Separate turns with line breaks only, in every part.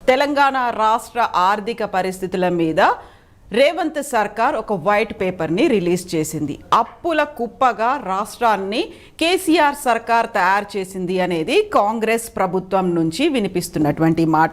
తెలంగాణ రాష్ట్ర ఆర్థిక పరిస్థితుల మీద రేవంత్ సర్కార్ ఒక వైట్ పేపర్ని రిలీజ్ చేసింది. అప్పుల కుప్పగా రాష్ట్రాన్ని కేసీఆర్ సర్కార్ తయారు చేసింది అనేది కాంగ్రెస్ ప్రభుత్వం నుంచి వినిపిస్తున్నటువంటి మాట.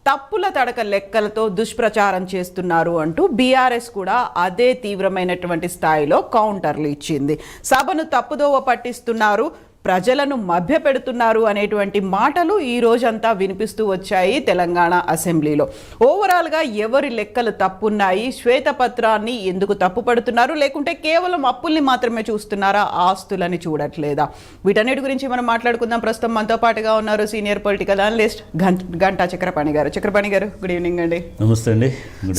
తప్పుల తడక లెక్కలతో దుష్ప్రచారం చేస్తున్నారు అంటూ బీఆర్ఎస్ కూడా అదే తీవ్రమైనటువంటి స్థాయిలో కౌంటర్లు ఇచ్చింది. సభను తప్పుదోవ పట్టిస్తున్నారు, ప్రజలను మభ్యపెడుతున్నారు అనేటువంటి మాటలు ఈ రోజంతా వినిపిస్తూ వచ్చాయి తెలంగాణ అసెంబ్లీలో. ఓవరాల్గా ఎవరి లెక్కలు తప్పున్నాయి, శ్వేతపత్రాన్ని ఎందుకు తప్పుపడుతున్నారు, లేకుంటే కేవలం అప్పుల్ని మాత్రమే చూస్తున్నారా, ఆస్తులని చూడట్లేదా? వీటన్నిటి గురించి మనం మాట్లాడుకుందాం. ప్రస్తుతం మనతో పాటుగా ఉన్నారు senior political analyst Ganta Chakrapani గారు. చక్రపాణి గారు, గుడ్ ఈవినింగ్ అండి.
నమస్తే అండి.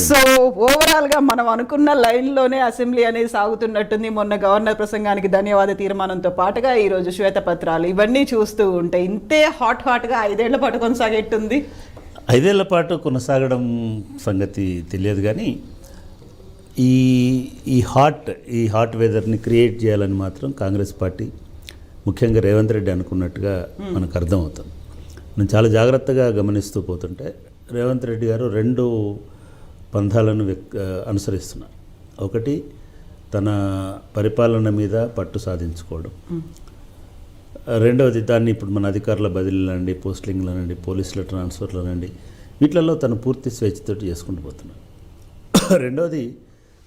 సో ఓవరాల్గా మనం అనుకున్న లైన్లోనే అసెంబ్లీ అనేది సాగుతున్నట్టుంది. మొన్న గవర్నర్ ప్రసంగానికి ధన్యవాద తీర్మానంతో పాటుగా ఈరోజు శ్వేతపత్రాలు ఇవన్నీ చూస్తూ ఉంటే ఇంతే హాట్గా 5 ఏళ్ల పాటు కొనసాగేట్టుంది.
5 ఏళ్ల పాటు కొనసాగడం సంగతి తెలియదు, కానీ ఈ హాట్ వెదర్ని క్రియేట్ చేయాలని మాత్రం కాంగ్రెస్ పార్టీ, ముఖ్యంగా రేవంత్ రెడ్డి అనుకున్నట్టుగా మనకు అర్థమవుతుంది. నేను చాలా జాగ్రత్తగా గమనిస్తూ పోతుంటే రేవంత్ రెడ్డి గారు 2 పంథాలను అనుసరిస్తున్నారు. ఒకటి, తన పరిపాలన మీద పట్టు సాధించుకోవడం. రెండవది, దాన్ని ఇప్పుడు మన అధికారుల బదిలీలనండి, పోస్టింగ్లనండి, పోలీసుల ట్రాన్స్ఫర్లనండి, వీటిలలో తను పూర్తి స్వేచ్ఛతో చేసుకుంటూ పోతున్నాడు. రెండవది,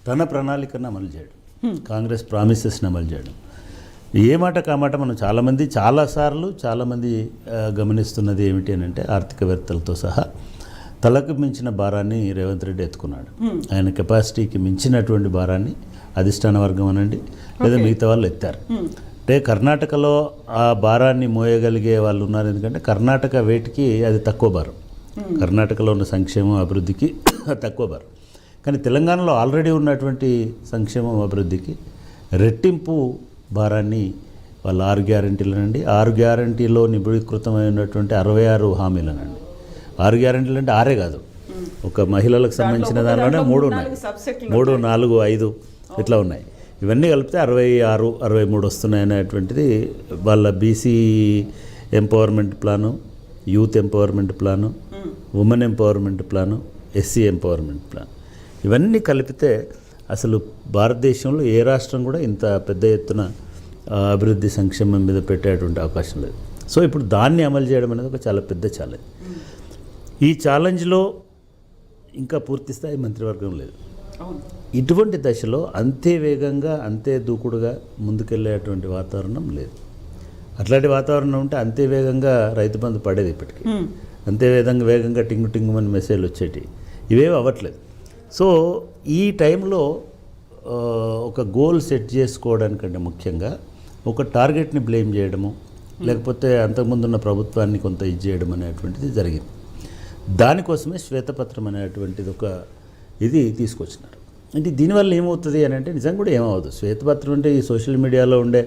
తన ప్రణాళికను అమలు చేయడం, కాంగ్రెస్ ప్రామిసెస్ని అమలు చేయడం. ఏ మాట కామాట మనం చాలామంది గమనిస్తున్నది ఏమిటి అని అంటే, ఆర్థికవేత్తలతో సహా తలకు మించిన భారాన్ని రేవంత్ రెడ్డి ఎత్తుకున్నాడు. ఆయన కెపాసిటీకి మించినటువంటి భారాన్ని అధిష్టాన వర్గం అనండి, లేదా మిగతా వాళ్ళు ఎత్తారు. అంటే కర్ణాటకలో ఆ భారాన్ని మోయగలిగే వాళ్ళు ఉన్నారు. ఎందుకంటే కర్ణాటక వేటికి అది తక్కువ భారం, కర్ణాటకలో ఉన్న సంక్షేమం అభివృద్ధికి తక్కువ భారం. కానీ తెలంగాణలో ఆల్రెడీ ఉన్నటువంటి సంక్షేమం అభివృద్ధికి రెట్టింపు భారాన్ని వాళ్ళు 6 గ్యారంటీలనండి, 6 గ్యారంటీలో నిబిడీకృతమైనటువంటి 66 హామీలనండి. 6 గ్యారంటీలు అంటే 6 కాదు, ఒక మహిళలకు సంబంధించిన దానిలోనే 3 ఉన్నాయి, 3, 4, 5 ఇట్లా ఉన్నాయి. ఇవన్నీ కలిపితే 66, 63 వస్తున్నాయి అనేటువంటిది వాళ్ళ BC empowerment plan, youth empowerment plan, women empowerment plan, SC empowerment plan, ఇవన్నీ కలిపితే అసలు భారతదేశంలో ఏ రాష్ట్రం కూడా ఇంత పెద్ద ఎత్తున అభివృద్ధి సంక్షేమం మీద పెట్టేటువంటి అవకాశం లేదు. సో ఇప్పుడు దాన్ని అమలు చేయడం అనేది ఒక చాలా పెద్ద ఛాలెంజ్. ఈ ఛాలెంజ్లో ఇంకా పూర్తి స్థాయి మంత్రివర్గం లేదు. ఇటువంటి దశలో అంతే వేగంగా, అంతే దూకుడుగా ముందుకెళ్ళేటువంటి వాతావరణం లేదు. అట్లాంటి వాతావరణం ఉంటే అంతే వేగంగా రైతు బంధు పడేది ఇప్పటికీ, అంతే వేగంగా టింగు అని మెసేజ్లు వచ్చేటి, ఇవేవి అవ్వట్లేదు. సో ఈ టైంలో ఒక గోల్ సెట్ చేసుకోవడానికంటే ముఖ్యంగా ఒక టార్గెట్ని బ్లేమ్ చేయడము, లేకపోతే అంతకుముందున్న ప్రభుత్వాన్ని కొంత ఇది చేయడం అనేటువంటిది జరిగింది. దానికోసమే శ్వేతపత్రం అనేటువంటిది ఒక ఇది తీసుకొచ్చినారు. అంటే దీనివల్ల ఏమవుతుంది అని అంటే, నిజంగా కూడా ఏమవుతుంది. శ్వేతపత్రం అంటే ఈ సోషల్ మీడియాలో ఉండే,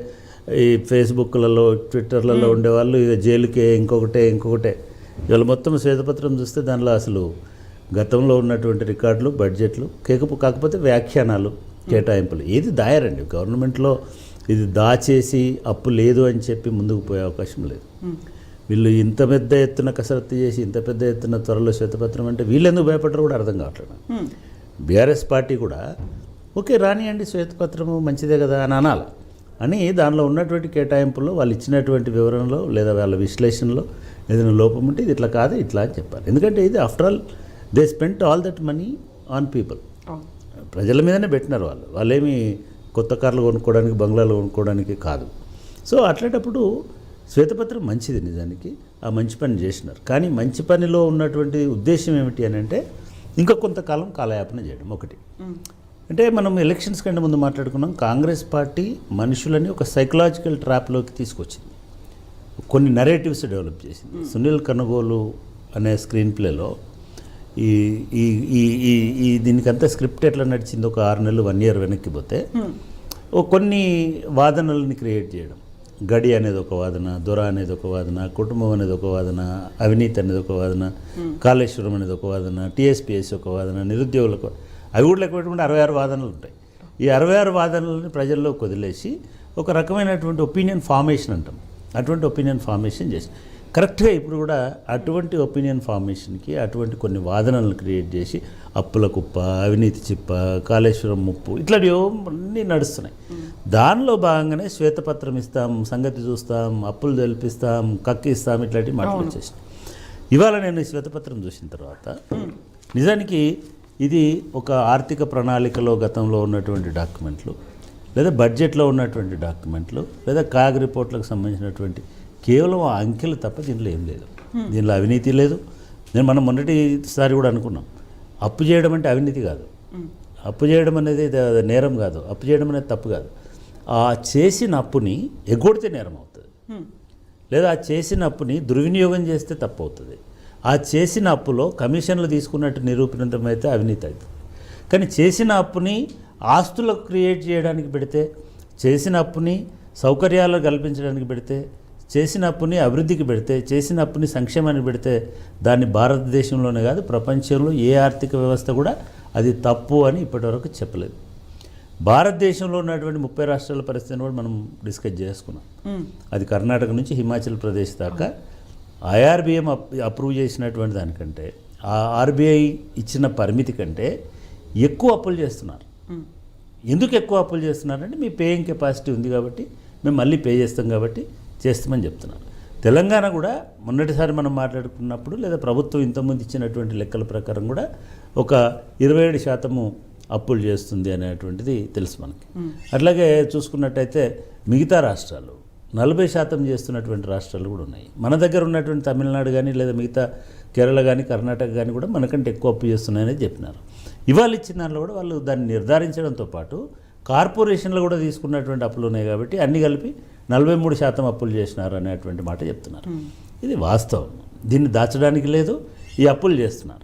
ఈ ఫేస్బుక్లలో, ట్విట్టర్లలో ఉండేవాళ్ళు ఇక జైలుకే, ఇంకొకటే. ఇవాళ మొత్తం శ్వేతపత్రం చూస్తే దానిలో అసలు గతంలో ఉన్నటువంటి రికార్డులు, బడ్జెట్లు, కాకపోతే వ్యాఖ్యానాలు, కేటాయింపులు ఏది దాయారండి. గవర్నమెంట్లో ఇది దాచేసి అప్పు లేదు అని చెప్పి ముందుకు పోయే అవకాశం లేదు. వీళ్ళు ఇంత పెద్ద ఎత్తున కసరత్తు చేసి ఇంత పెద్ద ఎత్తున త్వరలో శ్వేతపత్రం అంటే వీళ్ళు ఎందుకు భయపడరు కూడా అర్థం కావట్లేదు. బీఆర్ఎస్ పార్టీ కూడా ఓకే రానియండి, శ్వేతపత్రము మంచిదే కదా అని అనాలి అని దానిలో ఉన్నటువంటి కేటాయింపుల్లో, వాళ్ళు ఇచ్చినటువంటి వివరణలో లేదా వాళ్ళ విశ్లేషణలో ఏదైనా లోపం ఉంటే ఇది ఇట్లా కాదు, ఇట్లా అని చెప్పాలి. ఎందుకంటే ఇది after all they spent all that money on people, ప్రజల మీదనే పెట్టినారు. వాళ్ళేమి కొత్త కార్లు కొనుక్కోవడానికి, బంగ్లాలు కొనుక్కోవడానికి కాదు. సో అట్లాంటప్పుడు శ్వేతపత్రం మంచిది, నిజానికి ఆ మంచి పని చేసినారు. కానీ మంచి పనిలో ఉన్నటువంటి ఉద్దేశం ఏమిటి అని అంటే, ఇంకా కొంతకాలం కాలయాపన చేయడం. ఒకటి అంటే మనం ఎలక్షన్స్ కంటే ముందు మాట్లాడుకున్నాం, కాంగ్రెస్ పార్టీ మనుషులని ఒక సైకలాజికల్ ట్రాప్లోకి తీసుకొచ్చింది, కొన్ని నరేటివ్స్ డెవలప్ చేసింది. సునీల్ కనుగోలు అనే స్క్రీన్ ప్లేలో ఈ దీనికంతా స్క్రిప్ట్ ఎట్లా నడిచింది, ఒక 6 నెలలు 1 year వెనక్కి పోతే కొన్ని వాదనలని క్రియేట్ చేయడం. గడి అనేది ఒక వాదన, దొర అనేది ఒక వాదన, కుటుంబం అనేది ఒక వాదన, అవినీతి అనేది ఒక వాదన, కాళేశ్వరం అనేది ఒక వాదన, టీఎస్పీఎస్ ఒక వాదన, నిరుద్యోగులకు, అవి కూడా లెక్క పెట్టుకుంటే 66 వాదనలు ఉంటాయి. ఈ 66 వాదనలని ప్రజల్లోకి వదిలేసి ఒక రకమైనటువంటి ఒపీనియన్ ఫార్మేషన్ అంటాం, అటువంటి ఒపీనియన్ ఫార్మేషన్ చేసి కరెక్ట్గా ఇప్పుడు కూడా అటువంటి ఒపీనియన్ ఫార్మేషన్కి అటువంటి కొన్ని వాదనలు క్రియేట్ చేసి అప్పుల కుప్ప, అవినీతి చిప్ప, కాళేశ్వరం ముప్పు ఇట్లాంటివి అన్నీ నడుస్తున్నాయి. దానిలో భాగంగానే శ్వేతపత్రం ఇస్తాం, సంగతి చూస్తాం, అప్పులు తెలిపిస్తాం, కక్కిస్తాం, ఇట్లాంటివి మాటలు వచ్చేసినాయి. ఇవాళ నేను ఈ శ్వేతపత్రం చూసిన తర్వాత నిజానికి ఇది ఒక ఆర్థిక ప్రణాళికలో గతంలో ఉన్నటువంటి డాక్యుమెంట్లు, లేదా బడ్జెట్లో ఉన్నటువంటి డాక్యుమెంట్లు, లేదా కాగ్ రిపోర్ట్లకు సంబంధించినటువంటి కేవలం ఆ అంకెలు తప్ప దీంట్లో ఏం లేదు. దీనిలో అవినీతి లేదు. మనం మొన్నటిసారి కూడా అనుకున్నాం, అప్పు చేయడం అంటే అవినీతి కాదు, అప్పు చేయడం అనేది నేరం కాదు, అప్పు చేయడం అనేది తప్పు కాదు. ఆ చేసిన అప్పుని ఎగ్గొడితే నేరం అవుతుంది, లేదా ఆ చేసిన అప్పుని దుర్వినియోగం చేస్తే తప్పు అవుతుంది. ఆ చేసిన అప్పులో కమిషన్లు తీసుకున్నట్టు నిరూపితమైతే అవినీతి అవుతుంది. కానీ చేసిన అప్పుని ఆస్తులకు క్రియేట్ చేయడానికి పెడితే, చేసిన అప్పుని సౌకర్యాలు కల్పించడానికి పెడితే, చేసిన అప్పుని అభివృద్ధికి పెడితే, చేసిన అప్పుని సంక్షేమానికి పెడితే దాన్ని భారతదేశంలోనే కాదు ప్రపంచంలో ఏ ఆర్థిక వ్యవస్థ కూడా అది తప్పు అని ఇప్పటివరకు చెప్పలేదు. భారతదేశంలో ఉన్నటువంటి 30 రాష్ట్రాల పరిస్థితిని కూడా మనం డిస్కస్ చేసుకున్నాం. అది కర్ణాటక నుంచి హిమాచల్ ప్రదేశ్ దాకా ఐఆర్బిఎం అప్రూవ్ చేసినటువంటి దానికంటే, ఆ ఆర్బీఐ ఇచ్చిన పరిమితి కంటే ఎక్కువ అప్పులు చేస్తున్నారు. ఎందుకు ఎక్కువ అప్పులు చేస్తున్నారంటే మీ పేయింగ్ కెపాసిటీ ఉంది కాబట్టి, మేము మళ్ళీ పే చేస్తాం కాబట్టి చేస్తామని చెప్తున్నారు. తెలంగాణ కూడా మొన్నటిసారి మనం మాట్లాడుకున్నప్పుడు, లేదా ప్రభుత్వం ఇంతకుముందు ఇచ్చినటువంటి లెక్కల ప్రకారం కూడా ఒక 27% అప్పులు చేస్తుంది అనేటువంటిది తెలుసు మనకి. అట్లాగే చూసుకున్నట్టయితే మిగతా రాష్ట్రాలు 40% చేస్తున్నటువంటి రాష్ట్రాలు కూడా ఉన్నాయి. మన దగ్గర ఉన్నటువంటి తమిళనాడు కానీ, లేదా మిగతా కేరళ కానీ, కర్ణాటక కానీ కూడా మనకంటే ఎక్కువ అప్పు చేస్తున్నాయని చెప్పినారు. ఇవాళ ఇచ్చిన దాంట్లో కూడా వాళ్ళు దాన్ని నిర్ధారించడంతో పాటు కార్పొరేషన్లు కూడా తీసుకున్నటువంటి అప్పులు ఉన్నాయి కాబట్టి అన్ని కలిపి 43% అప్పులు చేసినారు అనేటువంటి మాట చెప్తున్నారు. ఇది వాస్తవం, దీన్ని దాచడానికి లేదు. ఈ అప్పులు చేస్తున్నారు.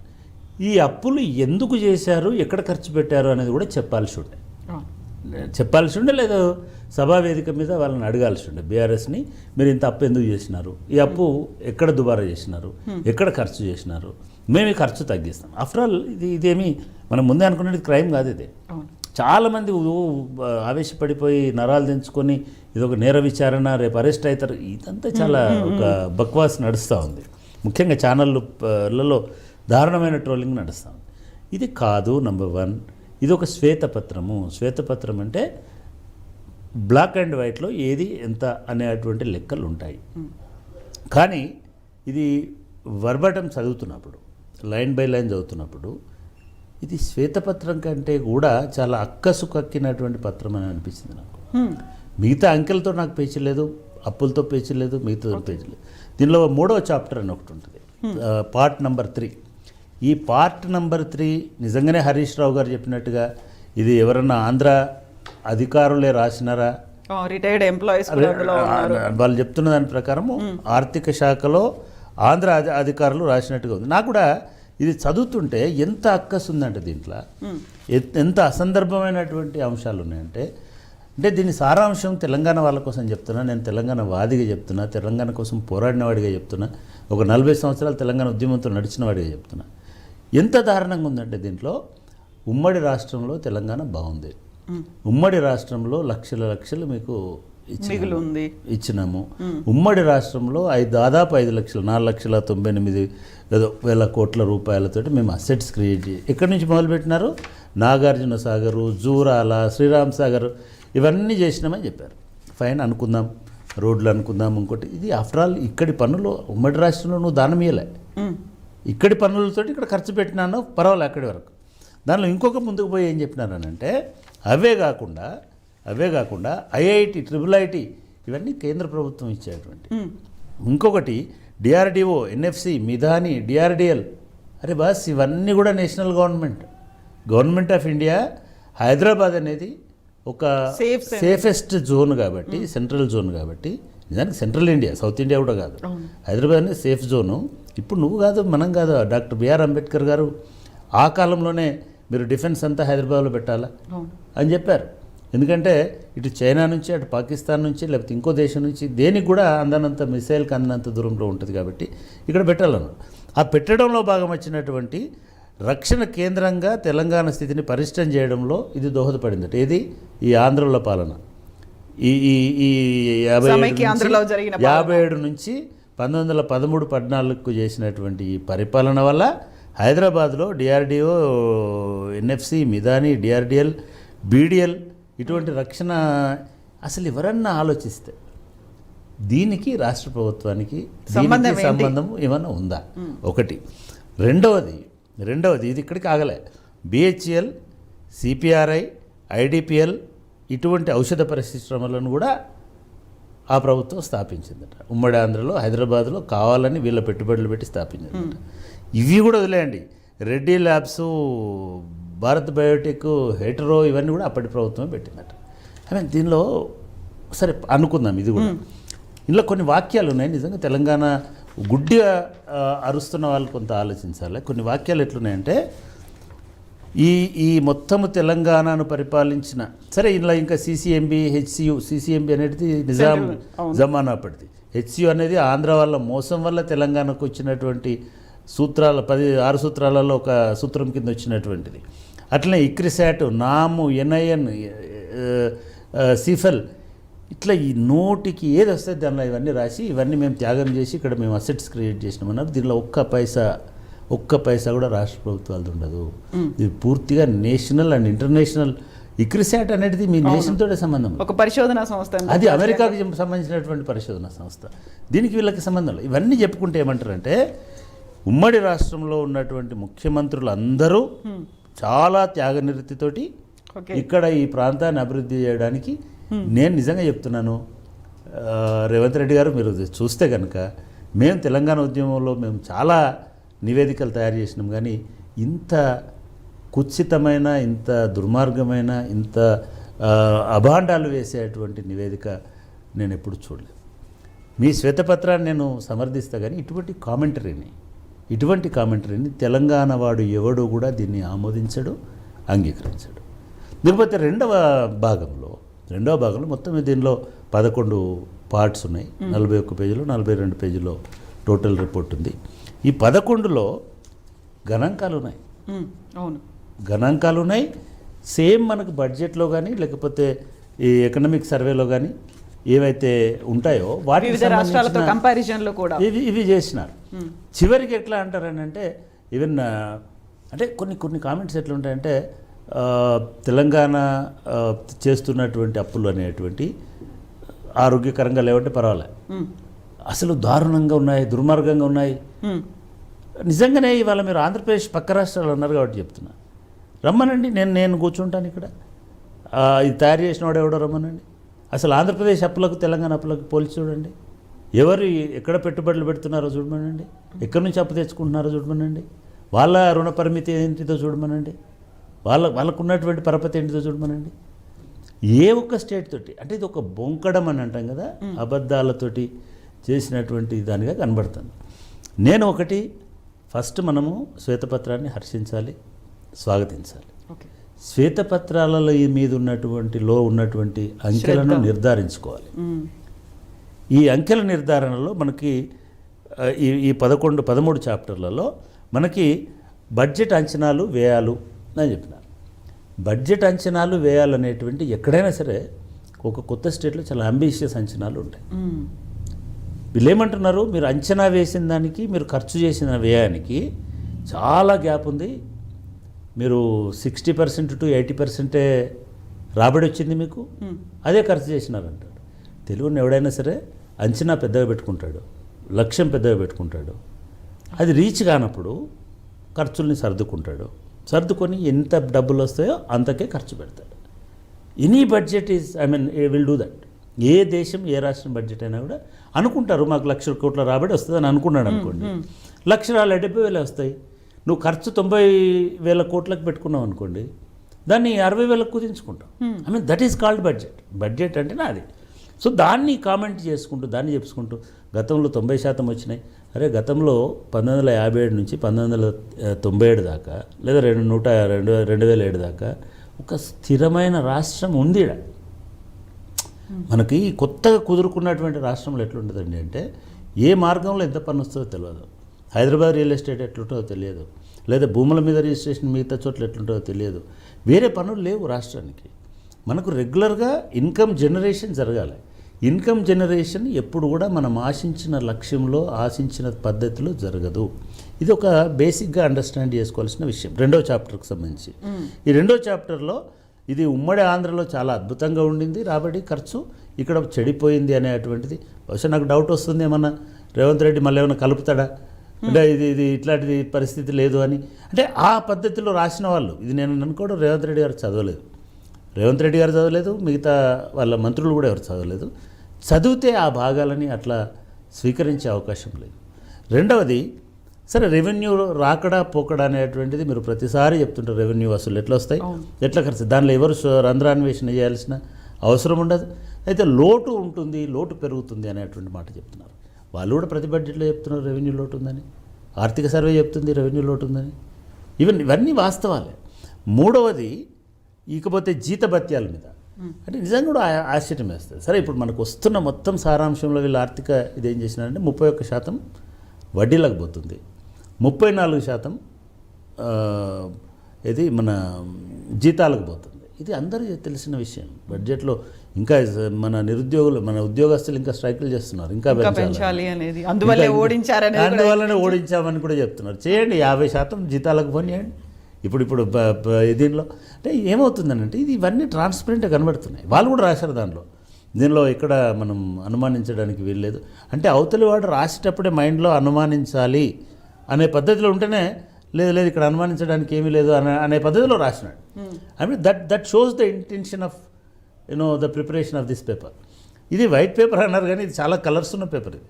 ఈ అప్పులు ఎందుకు చేశారు, ఎక్కడ ఖర్చు పెట్టారు అనేది కూడా చెప్పాల్సి ఉండే, లేదా సభా వేదిక మీద వాళ్ళని అడగాల్సి ఉండే బీఆర్ఎస్ని, మీరు ఇంత అప్పు ఎందుకు చేసినారు, ఈ అప్పు ఎక్కడ దుబారా చేసినారు, ఎక్కడ ఖర్చు చేసినారు, మేము ఈ ఖర్చు తగ్గిస్తాం. ఆఫ్టర్ ఆల్ ఇదేమి మనం ముందే అనుకునేది క్రైమ్ కాదు. ఇది చాలామంది ఆవేశపడిపోయి నరాలు తెంచుకొని ఇది ఒక నేర విచారణ, రేపు అరెస్ట్ అవుతారు, ఇదంతా చాలా ఒక బక్వాస్ నడుస్తూ ఉంది. ముఖ్యంగా ఛానళ్ళలో దారుణమైన ట్రోలింగ్ నడుస్తూ ఉంది. ఇది కాదు. నంబర్ 1, ఇది ఒక శ్వేతపత్రము. శ్వేతపత్రం అంటే బ్లాక్ అండ్ వైట్లో ఏది ఎంత అనేటువంటి లెక్కలు ఉంటాయి. కానీ ఇది వర్బటం చదువుతున్నప్పుడు, లైన్ బై లైన్ చదువుతున్నప్పుడు ఇది శ్వేతపత్రం కంటే కూడా చాలా అక్కసు కక్కినటువంటి పత్రం అని అనిపించింది నాకు. మిగతా అంకెలతో నాకు పేచీ లేదు, అప్పులతో పేచీ లేదు, మిగతా పేచీ లేదు. దీనిలో 3వ చాప్టర్ అని ఒకటి ఉంటుంది, పార్ట్ నెంబర్ 3. ఈ పార్ట్ నెంబర్ 3 నిజంగానే హరీష్ రావు గారు చెప్పినట్టుగా ఇది ఎవరన్నా ఆంధ్ర అధికారులే రాసినారా,
రిటైర్డ్ ఎంప్లాయీస్
వాళ్ళు చెప్తున్న దాని ప్రకారము ఆర్థిక శాఖలో ఆంధ్ర అధికారులు రాసినట్టుగా ఉంది. నాకు కూడా ఇది చదువుతుంటే ఎంత అక్కసు ఉందంటే దీంట్లో ఎంత అసందర్భమైనటువంటి అంశాలు ఉన్నాయంటే, దీని సారాంశం తెలంగాణ వాళ్ళ కోసం చెప్తున్నా, నేను తెలంగాణ వాదిగా చెప్తున్నా, తెలంగాణ కోసం పోరాడిన వాడిగా చెప్తున్నా, ఒక 40 సంవత్సరాలు తెలంగాణ ఉద్యమంతో నడిచిన వాడిగా చెప్తున్నా. ఎంత దారుణంగా ఉందంటే దీంట్లో, ఉమ్మడి రాష్ట్రంలో తెలంగాణ బాగుంది, ఉమ్మడి రాష్ట్రంలో లక్షలు మీకు ఇచ్చినాము, ఉమ్మడి రాష్ట్రంలో దాదాపు 5 లక్షలు 4,98,000 కోట్ల రూపాయలతోటి మేము అసెట్స్ క్రియేట్ చేసి ఎక్కడి నుంచి మొదలుపెట్టినారు, నాగార్జున సాగరు, జూరాల, శ్రీరామ్ సాగర్ ఇవన్నీ చేసినామని చెప్పారు. ఫైన్ అనుకుందాం, రోడ్లు అనుకుందాం, ఇంకోటి. ఇది ఆఫ్టర్ ఆల్ ఇక్కడి పన్నులు, ఉమ్మడి రాష్ట్రంలో నువ్వు దానం ఇయ్యలే, ఇక్కడి పన్నులతోటి ఇక్కడ ఖర్చు పెట్టినాను, పర్వాలే అక్కడి వరకు. దానిలో ఇంకొక ముందుకు పోయి ఏం చెప్పినారనంటే, అవే కాకుండా ఐఐటి, IIT ఇవన్నీ కేంద్ర ప్రభుత్వం ఇచ్చేటువంటి. ఇంకొకటి డిఆర్డిఓ, ఎన్ఎఫ్సి, మిధాని, డిఆర్డిఎల్. అరే బాస్, ఇవన్నీ కూడా national government of India. Hyderabad అనేది ఒక సేఫెస్ట్ జోన్ కాబట్టి, సెంట్రల్ జోన్ కాబట్టి, నిజానికి సెంట్రల్ ఇండియా, సౌత్ ఇండియా కూడా కాదు. హైదరాబాద్ అనేది సేఫ్ జోను. ఇప్పుడు నువ్వు కాదు, మనం కాదు, డాక్టర్ బిఆర్ అంబేద్కర్ గారు ఆ కాలంలోనే మీరు డిఫెన్స్ అంతా హైదరాబాద్లో పెట్టాలా అని చెప్పారు. ఎందుకంటే ఇటు చైనా నుంచి, అటు పాకిస్తాన్ నుంచి, లేకపోతే ఇంకో దేశం నుంచి దేనికి కూడా అందనంత మిసైల్కి అందనంత దూరంలో ఉంటుంది కాబట్టి ఇక్కడ పెట్టాలన్నారు. ఆ పెట్టడంలో భాగం వచ్చినటువంటి రక్షణ కేంద్రంగా తెలంగాణ స్థితిని పరిష్టం చేయడంలో ఇది దోహదపడిందట. ఏది ఈ ఆంధ్రలో పాలన, ఈ 57 నుంచి 1913-14 చేసినటువంటి ఈ పరిపాలన వల్ల హైదరాబాద్లో DRDO, NFC, Midhani, DRDL, BDL ఇటువంటి రక్షణ అసలు ఎవరన్నా ఆలోచిస్తే దీనికి రాష్ట్ర ప్రభుత్వానికి సంబంధం ఏమన్నా ఉందా? ఒకటి. రెండవది ఇది ఇక్కడికి ఆగలే. బిహెచ్ఎల్, సిపిఆర్ఐ, ఐడిపిఎల్ ఇటువంటి ఔషధ పరిశ్రమలను కూడా ఆ ప్రభుత్వం స్థాపించిందట. ఉమ్మడి ఆంధ్రలో, హైదరాబాద్లో కావాలని వీళ్ళ పెట్టుబడులు పెట్టి స్థాపించిందట. ఇవి కూడా వదిలేయండి, Reddy labs, Bharat Biotech, hetero ఇవన్నీ కూడా అప్పటి ప్రభుత్వమే పెట్టిందట. దీనిలో సరే అనుకుందాం, ఇది కూడా ఇందులో కొన్ని వాక్యాలు ఉన్నాయి. నిజంగా తెలంగాణ గుడ్డిగా అరుస్తున్న వాళ్ళు కొంత ఆలోచించాలి. కొన్ని వాక్యాలు ఎట్లున్నాయంటే, ఈ మొత్తము తెలంగాణను పరిపాలించిన సరే ఇందులో ఇంకా సిసిఎంబి, హెచ్సియు, సిసిఎంబి అనేది నిజాం జమానా అప్పటిది, హెచ్సియు అనేది ఆంధ్ర వల్ల మోసం వల్ల తెలంగాణకు వచ్చినటువంటి సూత్రాల 6 సూత్రాలలో ఒక సూత్రం కింద వచ్చినటువంటిది. అట్లనే ఇక్రిసాట్, నాము, ఎన్ఐఎన్, సిఫెల్ ఇట్లా ఈ నోటికి ఏది వస్తే దానిలో ఇవన్నీ రాసి ఇవన్నీ మేము త్యాగం చేసి ఇక్కడ మేము అసెట్స్ క్రియేట్ చేసినామన్నారు. దీనిలో ఒక్క పైసా కూడా రాష్ట్ర ప్రభుత్వాలది ఉండదు. ఇది పూర్తిగా నేషనల్ అండ్ ఇంటర్నేషనల్. ఇక్రిసాట్ అనేది మీ నేషన్ తోటే సంబంధం,
ఒక పరిశోధనా సంస్థ,
అది అమెరికాకి సంబంధించినటువంటి పరిశోధనా సంస్థ. దీనికి వీళ్ళకి సంబంధం లేదు. ఇవన్నీ చెప్పుకుంటే ఏమంటారంటే, ఉమ్మడి రాష్ట్రంలో ఉన్నటువంటి ముఖ్యమంత్రులు అందరూ చాలా త్యాగనిరతితోటి ఇక్కడ ఈ ప్రాంతాన్ని అభివృద్ధి చేయడానికి, నేను నిజంగా చెప్తున్నాను రేవంత్ రెడ్డి గారు, మీరు చూస్తే కనుక మేము తెలంగాణ ఉద్యమంలో మేము చాలా నివేదికలు తయారు చేసినాం, కానీ ఇంత కుత్సితమైన, ఇంత దుర్మార్గమైన, ఇంత అభాండాలు వేసేటువంటి నివేదిక నేను ఎప్పుడు చూడలేదు. మీ శ్వేతపత్రాన్ని నేను సమర్థిస్తా, కానీ ఇటువంటి కామెంటరీని తెలంగాణ వాడు ఎవడు కూడా దీన్ని ఆమోదించడు, అంగీకరించడు. లేకపోతే రెండవ భాగంలో మొత్తం దీనిలో 11 పార్ట్స్ ఉన్నాయి. 41 పేజీలు, 42 పేజీలో టోటల్ రిపోర్ట్ ఉంది. ఈ 11లో గణాంకాలు ఉన్నాయి.
అవును,
గణాంకాలు ఉన్నాయి. సేమ్ మనకు బడ్జెట్లో కానీ లేకపోతే ఈ ఎకనామిక్ సర్వేలో కానీ ఏవైతే ఉంటాయో వాటి
రాష్ట్రాలతో కంపారిజన్లో కూడా
ఇవి చేసినారు. చివరికి ఎట్లా అంటారని అంటే, ఈవెన్ అంటే కొన్ని కామెంట్స్ ఎట్లా ఉంటాయంటే, తెలంగాణ చేస్తున్నటువంటి అప్పులు అనేటువంటి ఆరోగ్యకరంగా లేవంటే పర్వాలే, అసలు దారుణంగా ఉన్నాయి, దుర్మార్గంగా ఉన్నాయి. నిజంగానే ఇవాళ మీరు ఆంధ్రప్రదేశ్ పక్క రాష్ట్రాలు అన్నారు కాబట్టి చెప్తున్నా, రమ్మనండి, నేను కూర్చుంటాను ఇక్కడ. ఇది తయారు చేసిన వాడు ఎవడో రమ్మనండి. అసలు ఆంధ్రప్రదేశ్ అప్పులకు తెలంగాణ అప్పులకు పోల్చి చూడండి. ఎవరు ఎక్కడ పెట్టుబడులు పెడుతున్నారో చూడమనండి, ఎక్కడి నుంచి అప్పు తెచ్చుకుంటున్నారో చూడమనండి, వాళ్ళ రుణ పరిమితి ఏంటిదో చూడమనండి, వాళ్ళకు ఉన్నటువంటి పరపతి ఏంటిదో చూడమనండి. ఏ ఒక్క స్టేట్ తోటి అంటే ఇది ఒక బొంకడం అని అంటాం కదా, అబద్ధాలతోటి చేసినటువంటి దానిగా కనబడుతుంది. నేను ఒకటి ఫస్ట్ మనము శ్వేతపత్రాన్ని హర్షించాలి, స్వాగతించాలి. శ్వేతపత్రాలలో మీద ఉన్నటువంటి అంకెలను నిర్ధారించుకోవాలి. ఈ అంకెల నిర్ధారణలో మనకి ఈ 13 చాప్టర్లలో మనకి బడ్జెట్ అంచనాలు, వ్యయాలు అని చెప్పినారు. బడ్జెట్ అంచనాలు, వ్యయాలు అనేటువంటి ఎక్కడైనా సరే ఒక కొత్త స్టేట్లో చాలా అంబిషియస్ అంచనాలు ఉంటాయి. వీళ్ళు ఏమంటున్నారు, మీరు అంచనా వేసిన దానికి మీరు ఖర్చు చేసిన వ్యయానికి చాలా గ్యాప్ ఉంది, మీరు 60% to 80% రాబడి వచ్చింది మీకు, అదే ఖర్చు చేసినారంటాడు. తెలుగుని ఎవడైనా సరే అంచనా పెద్దగా పెట్టుకుంటాడు, లక్ష్యం పెద్దగా పెట్టుకుంటాడు. అది రీచ్ కానప్పుడు ఖర్చుల్ని సర్దుకొని ఎంత డబ్బులు వస్తాయో అంతకే ఖర్చు పెడతాడు. Any budget is will do that. ఏ దేశం, ఏ రాష్ట్రం బడ్జెట్ అయినా కూడా అనుకుంటారు, మాకు 1,00,000 కోట్ల రాబడి వస్తుందని అనుకున్నాడు అనుకోండి, 1,70,000 వస్తాయి. నువ్వు ఖర్చు 90,000 కోట్లకు పెట్టుకున్నావు అనుకోండి, దాన్ని 60,000 కుదించుకుంటావు. దట్ ఈస్ కాల్డ్ బడ్జెట్ అంటేనే అది. సో దాన్ని కామెంట్ చేసుకుంటూ, దాన్ని చెప్పుకుంటూ గతంలో 90% వచ్చినాయి. అరే గతంలో 1957 నుంచి 1997 దాకా లేదా 2007 దాకా ఒక స్థిరమైన రాష్ట్రం ఉంది. మనకి కొత్తగా కుదురుకున్నటువంటి రాష్ట్రంలో ఎట్లుంటుందండి అంటే, ఏ మార్గంలో ఎంత పన్ను వస్తుందో తెలియదు. హైదరాబాద్ రియల్ ఎస్టేట్ ఎట్లుంటుందో తెలియదు, లేదా భూముల మీద రిజిస్ట్రేషన్ మిగతా చోట్ల ఎట్లుంటుందో తెలియదు. వేరే పనులు లేవు రాష్ట్రానికి. మనకు రెగ్యులర్గా ఇన్కమ్ జనరేషన్ జరగాలి. ఇన్కమ్ జనరేషన్ ఎప్పుడు కూడా మనం ఆశించిన లక్ష్యంలో ఆశించిన పద్ధతిలో జరగదు. ఇది ఒక బేసిక్గా అండర్స్టాండ్ చేసుకోవాల్సిన విషయం. 2వ చాప్టర్కి సంబంధించి ఈ 2వ చాప్టర్లో ఇది ఉమ్మడి ఆంధ్రలో చాలా అద్భుతంగా ఉండింది, రాబడి ఖర్చు ఇక్కడ చెడిపోయింది అనేటువంటిది. బహుశా నాకు డౌట్ వస్తుంది, ఏమన్నా రేవంత్ రెడ్డి మళ్ళీ ఏమైనా కలుపుతాడా అంటే ఇది ఇట్లాంటిది పరిస్థితి లేదు అని. అంటే ఆ పద్ధతిలో రాసిన వాళ్ళు, ఇది నేను అనుకోవడం రేవంత్ రెడ్డి గారు చదవలేదు, మిగతా వాళ్ళ మంత్రులు కూడా ఎవరు చదవలేదు. చదివితే ఆ భాగాలని అట్లా స్వీకరించే అవకాశం లేదు. రెండవది, సరే రెవెన్యూ రాకడా పోకడా అనేటువంటిది మీరు ప్రతిసారి చెప్తుంటారు, రెవెన్యూ వసూలు ఎట్లా వస్తాయి, ఎట్లా ఖర్చు, దానిలో ఎవరు రంధ్రాన్వేషణ చేయాల్సిన అవసరం ఉండదు. అయితే లోటు ఉంటుంది, లోటు పెరుగుతుంది అనేటువంటి మాట చెప్తున్నారు. వాళ్ళు కూడా ప్రతి బడ్జెట్లో చెప్తున్నారు రెవెన్యూ లోటు ఉందని, ఆర్థిక సర్వే చెప్తుంది రెవెన్యూ లోటు ఉందని. ఇవన్నీ వాస్తవాలే. మూడవది, ఇకపోతే జీతభత్యాల మీద అంటే నిజంగా కూడా ఆశ్చర్యం వేస్తుంది. సరే, ఇప్పుడు మనకు వస్తున్న మొత్తం సారాంశంలో వీళ్ళు ఆర్థిక ఇదేం చేసినారంటే 31% వడ్డీలకు పోతుంది, 34% ఇది మన జీతాలకు పోతుంది. ఇది అందరికీ తెలిసిన విషయం. బడ్జెట్లో ఇంకా మన ఉద్యోగస్తులు ఇంకా స్ట్రైకులు చేస్తున్నారు, ఇంకా పెంచాలి అనేది, అందువల్లనే ఓడించామని కూడా చెప్తున్నారు. చేయండి, 50% జీతాలకు పోనీయండి. ఇప్పుడు దీనిలో అంటే ఏమవుతుందనంటే ఇవన్నీ ట్రాన్స్పరెంట్గా కనబడుతున్నాయి. వాళ్ళు కూడా రాశారు దీనిలో ఎక్కడ మనం అనుమానించడానికి వీల్లేదు. అంటే అవతలి వాడు రాసేటప్పుడే మైండ్లో అనుమానించాలి అనే పద్ధతిలో ఉంటేనే లేదు ఇక్కడ అనుమానించడానికి ఏమీ లేదు అనే పద్ధతిలో రాసినాడు. I mean that shows the intention of the preparation of this paper. ఇది వైట్ పేపర్ అన్నారు కానీ ఇది చాలా కలర్స్ ఉన్న పేపర్. ఇది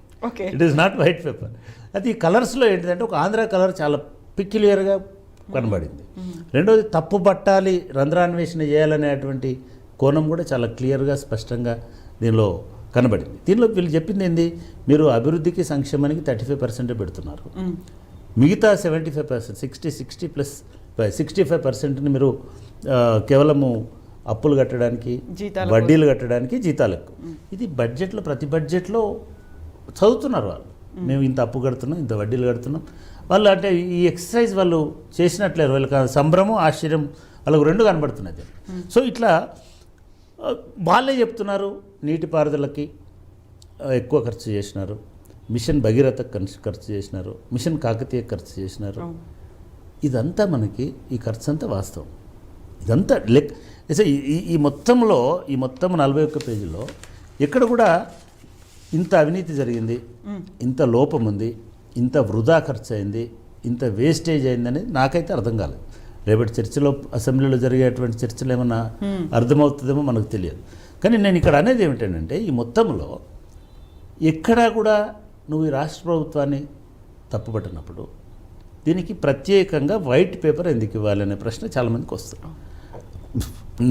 it is not white paper. అది ఈ కలర్స్లో ఏంటిదంటే ఒక ఆంధ్ర కలర్ చాలా పిక్యులియర్గా కనబడింది. రెండోది, తప్పు పట్టాలి, రంధ్రాన్వేషణ చేయాలనేటువంటి కోణం కూడా చాలా క్లియర్గా స్పష్టంగా దీనిలో కనబడింది. దీనిలో వీళ్ళు చెప్పింది ఏంది, మీరు అభివృద్ధికి సంక్షేమానికి 35% పెడుతున్నారు, మిగతా 75% 65%ని మీరు కేవలము అప్పులు కట్టడానికి, వడ్డీలు కట్టడానికి, జీతాలకు. ఇది బడ్జెట్లో ప్రతి బడ్జెట్లో చదువుతున్నారు వాళ్ళు, మేము ఇంత అప్పు కడుతున్నాం, ఇంత వడ్డీలు కడుతున్నాం. వాళ్ళు అంటే ఈ ఎక్సర్సైజ్ వాళ్ళు చేసినట్లేరు, వాళ్ళకి సంభ్రమం ఆశ్చర్యం వాళ్ళకు రెండు కనబడుతున్నది. సో ఇట్లా వాళ్ళే చెప్తున్నారు, నీటిపారుదలకి ఎక్కువ ఖర్చు చేసినారు, మిషన్ భగీరథ ఖర్చు చేసినారు, మిషన్ కాకతీయ ఖర్చు చేసినారు. ఇదంతా మనకి ఈ ఖర్చు అంతా వాస్తవం. ఇదంతా ఈ మొత్తం 41 పేజీలో ఎక్కడ కూడా ఇంత అవినీతి జరిగింది, ఇంత లోపం ఉంది, ఇంత వృధా ఖర్చు అయింది, ఇంత వేస్టేజ్ అయిందని నాకైతే అర్థం కాలేదు. రేపటి చర్చలో అసెంబ్లీలో జరిగేటువంటి చర్చలు ఏమన్నా అర్థమవుతుందేమో మనకు తెలియదు. కానీ నేను ఇక్కడ అనేది ఏమిటంటే ఈ మొత్తంలో ఎక్కడా కూడా నువ్వు ఈ రాష్ట్ర ప్రభుత్వాన్ని తప్పుపట్టినప్పుడు దీనికి ప్రత్యేకంగా వైట్ పేపర్ ఎందుకు ఇవ్వాలి అనే ప్రశ్న చాలామందికి వస్తుంది.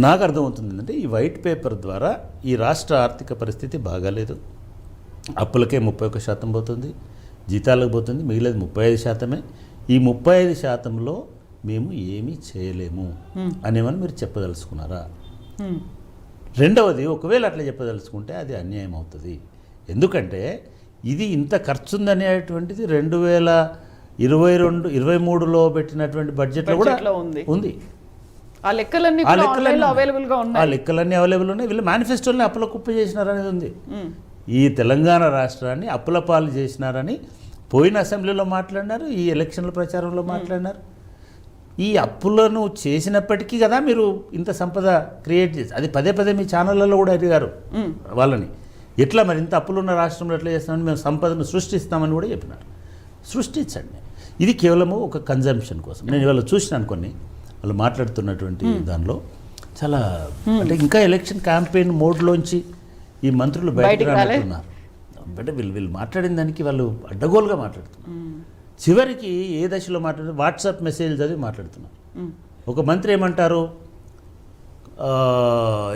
నాకు అర్థమవుతుంది ఏంటంటే ఈ వైట్ పేపర్ ద్వారా ఈ రాష్ట్ర ఆర్థిక పరిస్థితి బాగాలేదు, అప్పులకే 31% పోతుంది, జీతాలకు పోతుంది, మిగిలేదు 35%. ఈ 35%లో మేము ఏమీ చేయలేము అనేమని మీరు చెప్పదలుచుకున్నారా? రెండవది, ఒకవేళ అట్లా చెప్పదలుచుకుంటే అది అన్యాయం అవుతుంది. ఎందుకంటే ఇది ఇంత ఖర్చు ఉందనేటువంటిది 2022-23లో పెట్టినటువంటి బడ్జెట్లో కూడా ఉంది.
ఆ లెక్కలన్నీ అవైలబుల్గా
ఉన్నాయి. వీళ్ళు మేనిఫెస్టోని అప్పుల కుప్ప చేసినారనేది ఉంది. ఈ తెలంగాణ రాష్ట్రాన్ని అప్పుల పాలు చేసినారని పోయిన అసెంబ్లీలో మాట్లాడినారు, ఈ ఎలక్షన్ల ప్రచారంలో మాట్లాడినారు. ఈ అప్పులను చేసినప్పటికీ కదా మీరు ఇంత సంపద క్రియేట్ చేసి, అది పదే మీ ఛానళ్ళలో కూడా అడిగారు వాళ్ళని, ఎట్లా మరి ఇంత అప్పులున్న రాష్ట్రంలో ఎట్లా చేస్తామని, మేము సంపదను సృష్టిస్తామని కూడా చెప్పినారు. సృష్టించండి, ఇది కేవలము ఒక కన్జంప్షన్ కోసం. నేను ఇవాళ చూసినాను కొన్ని వాళ్ళు మాట్లాడుతున్నటువంటి దానిలో చాలా అంటే ఇంకా ఎలక్షన్ క్యాంపెయిన్ మోడ్లోంచి ఈ మంత్రులు బయటకు రానున్నారు. అంటే వీళ్ళు మాట్లాడిన దానికి వాళ్ళు అడ్డగోలుగా మాట్లాడుతున్నారు. చివరికి ఏ దశలో మాట్లాడుతున్నారు, వాట్సాప్ మెసేజ్ చదివి మాట్లాడుతున్నారు. ఒక మంత్రి ఏమంటారు,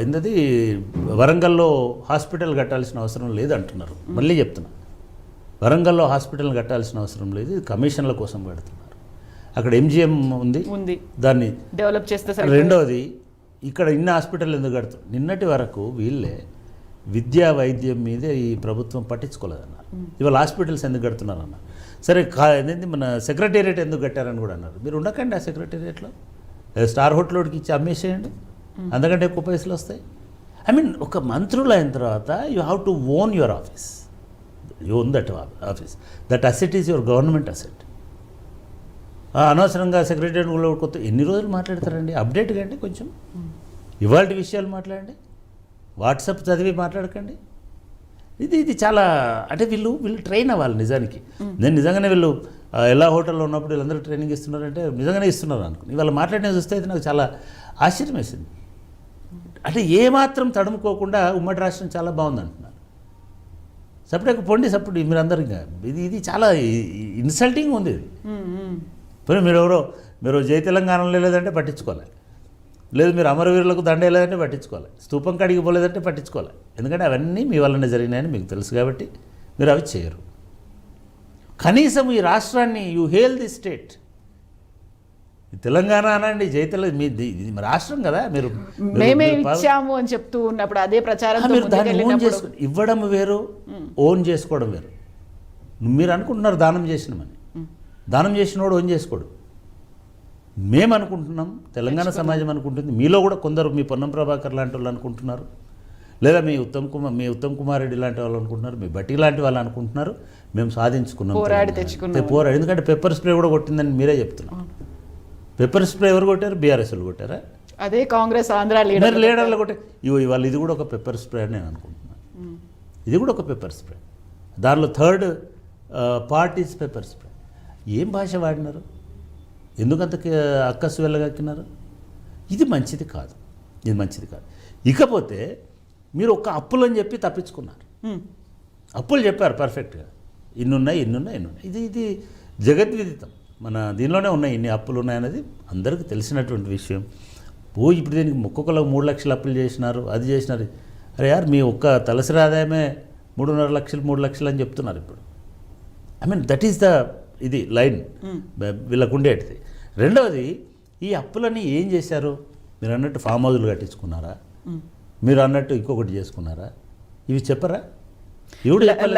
ఏంటది వరంగల్లో హాస్పిటల్ కట్టాల్సిన అవసరం లేదు అంటున్నారు. మళ్ళీ చెప్తున్నా, వరంగల్లో హాస్పిటల్ కట్టాల్సిన అవసరం లేదు, ఇది కమిషన్ల కోసం కడుతున్నారు. అక్కడ ఎంజిఎం ఉంది, దాన్ని
డెవలప్ చేస్తే.
రెండవది, ఇక్కడ ఇన్ని హాస్పిటల్ ఎందుకు కడుతున్నారు? నిన్నటి వరకు వీళ్ళే విద్యా వైద్యం మీదే ఈ ప్రభుత్వం పట్టించుకోలేదన్నారు. ఇవాళ హాస్పిటల్స్ ఎందుకు కడుతున్నారన్నారు. సరే, ఏంటంటే మన సెక్రటేరియట్ ఎందుకు కట్టారని కూడా అన్నారు. మీరు ఉండకండి ఆ సెక్రటేరియట్లో, స్టార్ హోటల్కి ఇచ్చి అమ్మేసేయండి, అందుకంటే ఎక్కువ పైసలు వస్తాయి. ఐ మీన్ ఒక మంత్రులు అయిన తర్వాత you have to own your office, you own that office, that asset is your government asset. అనవసరంగా సెక్రటరీ కూడా కొత్త ఎన్ని రోజులు మాట్లాడతారండి? అప్డేట్ కండి కొంచెం, ఇవాళ విషయాలు మాట్లాడండి, వాట్సాప్ చదివి మాట్లాడకండి. ఇది చాలా అంటే వీళ్ళు ట్రైన్ అవ్వాలి నిజానికి. నేను నిజంగానే వీళ్ళు ఎలా హోటల్లో ఉన్నప్పుడు వీళ్ళందరూ ట్రైనింగ్ ఇస్తున్నారంటే నిజంగానే ఇస్తున్నారు అనుకుని ఇవాళ మాట్లాడిన చూస్తే అయితే నాకు చాలా ఆశ్చర్యం వేసింది. అంటే ఏమాత్రం తడుముకోకుండా ఉమ్మడి రాష్ట్రం చాలా బాగుంది అంటున్నారు. సపరేట్గా పొండి సప్పుడు మీరందరూ ఇంకా ఇది చాలా ఇన్సల్టింగ్ ఉంది. ఇది పోనీ మీరు జై తెలంగాణలో లేదంటే పట్టించుకోవాలి, లేదు మీరు అమరవీరులకు దండ లేదంటే పట్టించుకోవాలి, స్తూపం కడిగి పోలేదంటే పట్టించుకోవాలి. ఎందుకంటే అవన్నీ మీ వల్లనే జరిగినాయని మీకు తెలుసు కాబట్టి మీరు అవి చేయరు. కనీసం ఈ రాష్ట్రాన్ని you hail the state, Telangana అనండి, జై తెలంగాణ రాష్ట్రం కదా, మీరు
మేమే ఇచ్చాము అని చెప్తూ ఉన్నప్పుడు అదే ప్రచారం
మీరు దాన్ని ఓన్ చేసుకుని ఇవ్వడం వేరు, ఓన్ చేసుకోవడం వేరు. మీరు అనుకుంటున్నారు దానం చేసినామని, దానం చేసినోడు ఓన్ చేసుకోడు. మేము అనుకుంటున్నాం, తెలంగాణ సమాజం అనుకుంటుంది, మీలో కూడా కొందరు మీ పొన్నం ప్రభాకర్ లాంటి వాళ్ళు అనుకుంటున్నారు, లేదా మీ ఉత్తమ్ కుమార్ రెడ్డి లాంటి వాళ్ళు అనుకుంటున్నారు, మీ బట్టి లాంటి వాళ్ళు అనుకుంటున్నారు మేము సాధించుకున్నాం, పోరాడి. ఎందుకంటే పెప్పర్ స్ప్రే కూడా కొట్టిందని మీరే చెప్తున్నారు. పెప్పర్ స్ప్రే ఎవరు కొట్టారు? బీఆర్ఎస్లు కొట్టారా?
అదే కాంగ్రెస్ ఆంధ్ర
లీడర్లు కొట్టారు. ఇవాళ ఇది కూడా ఒక పెప్పర్ స్ప్రే అని నేను అనుకుంటున్నాను. ఇది కూడా ఒక పెప్పర్ స్ప్రే, దానిలో third part is pepper spray. ఏం భాష వాడినారు? ఎందుకంత అక్కసు వెళ్ళగక్కినారు? ఇది మంచిది కాదు, ఇది మంచిది కాదు. ఇకపోతే మీరు ఒక అప్పులు అని చెప్పి తప్పించుకున్నారు. అప్పులు చెప్పారు పర్ఫెక్ట్గా, ఇన్నున్నాయి. ఇది జగద్విదితం, మన దీనిలోనే ఉన్నాయి ఇన్ని అప్పులు ఉన్నాయన్నది అందరికీ తెలిసినటువంటి విషయం. ఇప్పుడు దీనికి ఒక్కొక్కరికి 3 లక్షలు అప్పులు చేసినారు, అది చేసినారు. అరే యార్, మీ ఒక్క తలసరి ఆదాయమే 3.5 లక్షలు అని చెప్తున్నారు ఇప్పుడు. I mean that is the ఇది లైన్ వీళ్ళకు ఉండేటిది. రెండవది, ఈ అప్పులని ఏం చేశారు? మీరు అన్నట్టు ఫామ్ హౌజులు కట్టించుకున్నారా? మీరు అన్నట్టు ఇంకొకటి చేసుకున్నారా? ఇవి చెప్పరా?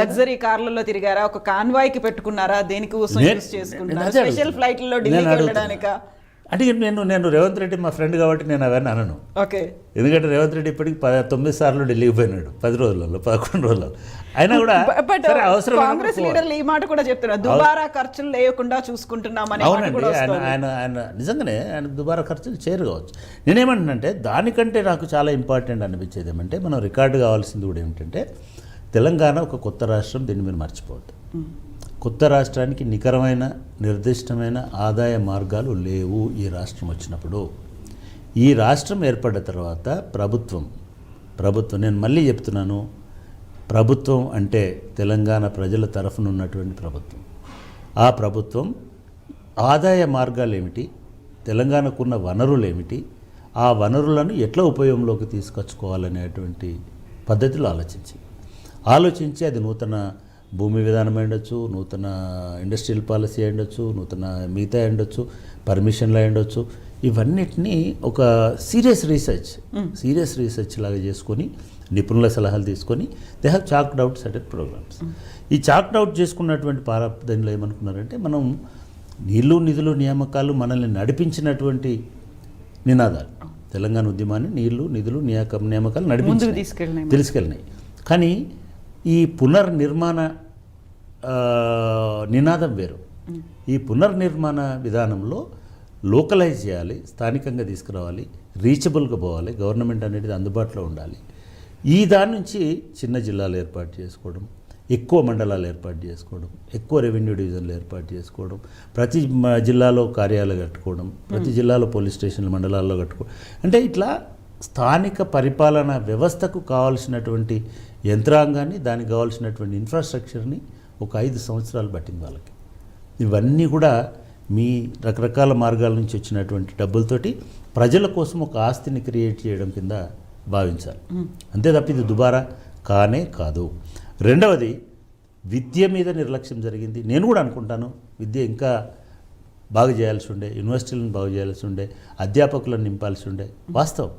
లగ్జరీ కార్లలో తిరిగారా? ఒక కాన్వాయ్కి పెట్టుకున్నారా? దేనికోసం యూస్ చేసుకున్నారా? స్పెషల్ ఫ్లైట్లలో ఢిల్లీకి వెళ్ళడానికా?
అంటే నేను రేవంత్ రెడ్డి మా ఫ్రెండ్ కాబట్టి నేను అవన్నీ అనను.
ఓకే, ఎందుకంటే
రేవంత్ రెడ్డి ఇప్పటికి 9 సార్లు ఢిల్లీకి పోయినాడు 10 రోజులలో 11 రోజులలో. అయినా కూడా
కాంగ్రెస్ లీడర్లు ఈ మాట కూడా చెప్తున్నారు, దుబారా ఖర్చులు లేకుండా చూసుకుంటున్నామని.
అవునండి, ఆయన నిజంగానే ఆయన దుబారా ఖర్చులు చేయరు కావచ్చు. నేనేమంటున్నానంటే దానికంటే నాకు చాలా ఇంపార్టెంట్ అనిపించేది ఏమంటే, మనం రికార్డు కావాల్సింది కూడా ఏమిటంటే, తెలంగాణ ఒక కొత్త రాష్ట్రం, దీన్ని మీరు మర్చిపోవద్దు. కొత్త రాష్ట్రానికి నికరమైన నిర్దిష్టమైన ఆదాయ మార్గాలు లేవు. ఈ రాష్ట్రం వచ్చినప్పుడు, ఈ రాష్ట్రం ఏర్పడ్డ తర్వాత ప్రభుత్వం నేను మళ్ళీ చెప్తున్నాను, ప్రభుత్వం అంటే తెలంగాణ ప్రజల తరఫున ఉన్నటువంటి ప్రభుత్వం. ఆ ప్రభుత్వం ఆదాయ మార్గాలు ఏమిటి, తెలంగాణకున్న వనరులు ఏమిటి, ఆ వనరులను ఎట్లా ఉపయోగంలోకి తీసుకొచ్చుకోవాలనేటువంటి పద్ధతిలో ఆలోచించి అది నూతన భూమి విధానం ఉండొచ్చు, నూతన ఇండస్ట్రియల్ పాలసీ ఉండొచ్చు, నూతన మిగతా ఉండొచ్చు, పర్మిషన్లు ఉండొచ్చు, ఇవన్నిటినీ ఒక సీరియస్ రీసెర్చ్ లాగా చేసుకొని, నిపుణుల సలహాలు తీసుకొని they have chalked out certain programmes. ఈ చాక్డ్ అవుట్ చేసుకున్నటువంటి దానిలో ఏమనుకున్నారంటే, మనం నీళ్లు నిధులు నియామకాలు మనల్ని నడిపించినటువంటి నినాదాలు, తెలంగాణ ఉద్యమాన్ని నీళ్లు నిధులు నియామకాలు నడిపించి తీసుకెళ్ళినాయి. కానీ ఈ పునర్నిర్మాణ నినాదం వేరు. ఈ పునర్నిర్మాణ విధానంలో లోకలైజ్ చేయాలి, స్థానికంగా తీసుకురావాలి, రీచబుల్గా పోవాలి, గవర్నమెంట్ అనేది అందుబాటులో ఉండాలి. ఈ దాని నుంచి చిన్న జిల్లాలు ఏర్పాటు చేసుకోవడం, ఎక్కువ మండలాలు ఏర్పాటు చేసుకోవడం, ఎక్కువ రెవెన్యూ డివిజన్లు ఏర్పాటు చేసుకోవడం, ప్రతి జిల్లాలో కార్యాలయాలు కట్టుకోవడం, ప్రతి జిల్లాలో పోలీస్ స్టేషన్లు మండలాల్లో కట్టుకోవడం, అంటే ఇట్లా స్థానిక పరిపాలన వ్యవస్థకు కావాల్సినటువంటి యంత్రాంగాన్ని, దానికి కావాల్సినటువంటి ఇన్ఫ్రాస్ట్రక్చర్ని ఒక 5 సంవత్సరాలు పట్టింది వాళ్ళకి. ఇవన్నీ కూడా మీ రకరకాల మార్గాల నుంచి వచ్చినటువంటి డబ్బులతోటి ప్రజల కోసం ఒక ఆస్తిని క్రియేట్ చేయడం కింద భావించాలి. అంతే తప్ప ఇది దుబారా కాదు. రెండవది, విద్య మీద నిర్లక్ష్యం జరిగింది. నేను కూడా అనుకుంటాను విద్య ఇంకా బాగు చేయాల్సి ఉండే, యూనివర్సిటీలను బాగు చేయాల్సి ఉండే, అధ్యాపకులను నింపాల్సి ఉండే, వాస్తవం.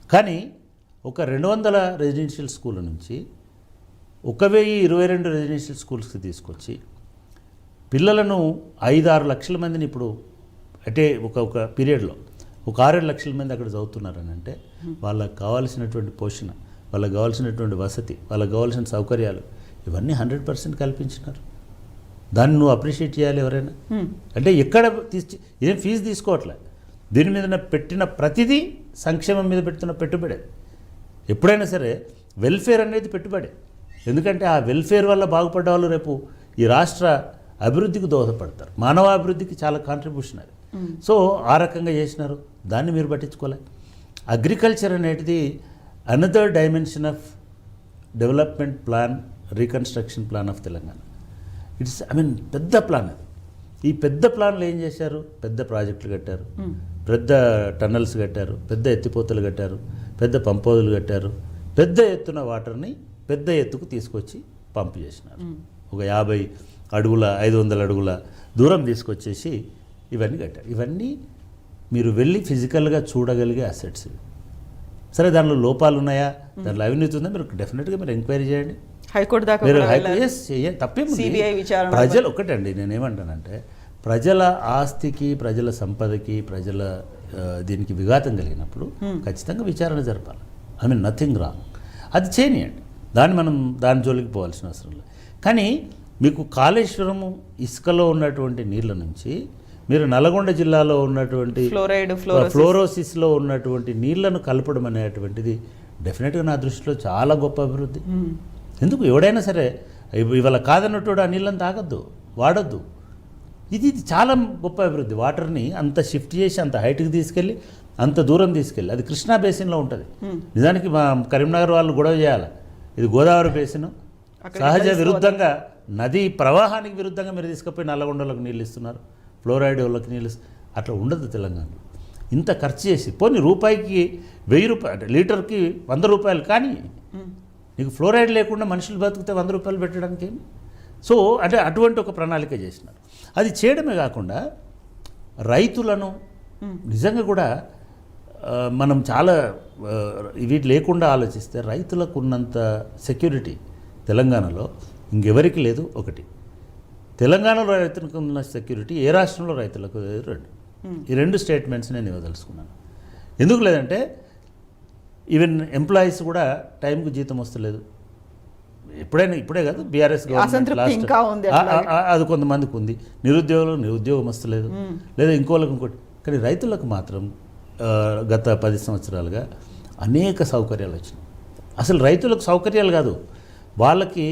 కానీ ఒక 200 రెసిడెన్షియల్ స్కూళ్ళ నుంచి 1022 రెసిడెన్షియల్ స్కూల్స్కి తీసుకొచ్చి పిల్లలను 5-6 లక్షల మందిని ఇప్పుడు అంటే ఒక పీరియడ్లో ఒక 6-7 లక్షల మంది అక్కడ చదువుతున్నారని అంటే వాళ్ళకి కావాల్సినటువంటి పోషణ, వాళ్ళకి కావాల్సినటువంటి వసతి, వాళ్ళకి కావాల్సిన సౌకర్యాలు ఇవన్నీ 100% కల్పించినారు. దాన్ని నువ్వు అప్రిషియేట్ చేయాలి ఎవరైనా. అంటే ఎక్కడ ఏం ఫీజు తీసుకోవట్లే, దీని మీద పెట్టిన ప్రతిదీ సంక్షేమం మీద పెడుతున్న పెట్టుబడే. ఎప్పుడైనా సరే వెల్ఫేర్ అనేది పెట్టుబడే. ఎందుకంటే ఆ వెల్ఫేర్ వల్ల బాగుపడ్డ వాళ్ళు రేపు ఈ రాష్ట్ర అభివృద్ధికి దోహదపడతారు. మానవాభివృద్ధికి చాలా కాంట్రిబ్యూషన్ అది. సో ఆ రకంగా చేసినారు, దాన్ని మీరు పట్టించుకోలే. అగ్రికల్చర్ అనేది another dimension of development plan, reconstruction plan of Telangana. It's పెద్ద ప్లాన్ అది. ఈ పెద్ద ప్లాన్లో ఏం చేశారు? పెద్ద ప్రాజెక్టులు కట్టారు, పెద్ద టన్నల్స్ కట్టారు, పెద్ద ఎత్తిపోతలు కట్టారు, పెద్ద పంపోదులు కట్టారు, పెద్ద ఎత్తున వాటర్ని పెద్ద ఎత్తుకు తీసుకొచ్చి పంపు చేసినారు. ఒక 50 అడుగుల 500 అడుగుల దూరం తీసుకొచ్చేసి ఇవన్నీ కట్టారు. ఇవన్నీ మీరు వెళ్ళి ఫిజికల్గా చూడగలిగే అసెట్స్. సరే దానిలో లోపాలు ఉన్నాయా, దాంట్లో అవినీతి ఉందా, మీరు డెఫినెట్గా మీరు ఎంక్వైరీ చేయండి.
హైకోర్టు దాకా
మీరు
కూడా వెళ్ళారు.
తప్పేముంది?
CBI విచారణ.
ప్రజలు ఒకటండి, నేనేమంటానంటే ప్రజల ఆస్తికి, ప్రజల సంపదకి, ప్రజల దీనికి విఘాతం కలిగినప్పుడు ఖచ్చితంగా విచారణ జరపాలి. నథింగ్ రాంగ్, అది చేయనియండి. దాని జోలికి పోవాల్సిన అవసరం లేదు. కానీ మీకు కాళేశ్వరము ఇసుకలో ఉన్నటువంటి నీళ్ళ నుంచి మీరు నల్గొండ జిల్లాలో ఉన్నటువంటి ఫ్లోరోసిస్లో ఉన్నటువంటి నీళ్లను కలపడం అనేటువంటిది డెఫినెట్గా నా దృష్టిలో చాలా గొప్ప అభివృద్ధి. ఎందుకు ఎవడైనా సరే ఇవాళ కాదన్నట్టు ఆ నీళ్ళని తాగొద్దు, వాడొద్దు. ఇది చాలా గొప్ప అభివృద్ధి. వాటర్ని అంత షిఫ్ట్ చేసి అంత హైట్కి తీసుకెళ్ళి అంత దూరం తీసుకెళ్ళి, అది కృష్ణా బేసిన్లో ఉంటుంది. నిజానికి మా కరీంనగర్ వాళ్ళు గొడవ చేయాలి, ఇది గోదావరి బేసిన్, సహజ విరుద్ధంగా నదీ ప్రవాహానికి విరుద్ధంగా మీరు తీసుకుపోయి నల్లగొండలకు నీళ్ళు ఇస్తున్నారు, ఫ్లోరైడ్ వాళ్ళకి నీళ్ళు అట్లా ఉండదు తెలంగాణలో. ఇంత ఖర్చు చేసి పోనీ రూపాయికి 1000 రూపాయలు, లీటర్కి 100 రూపాయలు, కానీ నీకు ఫ్లోరైడ్ లేకుండా మనుషులు బతికితే 100 రూపాయలు పెట్టడానికి ఏమి? సో అంటే అటువంటి ఒక ప్రణాళిక చేసినారు. అది చేయడమే కాకుండా రైతులను నిజంగా కూడా మనం చాలా వీటి లేకుండా ఆలోచిస్తే రైతులకు ఉన్నంత సెక్యూరిటీ తెలంగాణలో ఇంకెవరికి లేదు. ఒకటి, తెలంగాణలో రైతులకు ఉన్న సెక్యూరిటీ ఏ రాష్ట్రంలో రైతులకు లేదు. రెండు, ఈ రెండు స్టేట్మెంట్స్ నేను ఇవ్వదలుచుకున్నాను. ఎందుకు లేదంటే ఈవెన్ ఎంప్లాయీస్ కూడా టైంకు జీతం వస్తలేదు. ఇప్పుడే కాదు, బీఆర్ఎస్ గవర్నమెంట్ అది కొంతమందికి ఉంది. నిరుద్యోగం వస్తలేదు, లేదా ఇంకోటి. కానీ రైతులకు మాత్రం గత 10 సంవత్సరాలుగా అనేక సౌకర్యాలు వచ్చినాయి. అసలు రైతులకు సౌకర్యాలు కాదు, వాళ్ళకి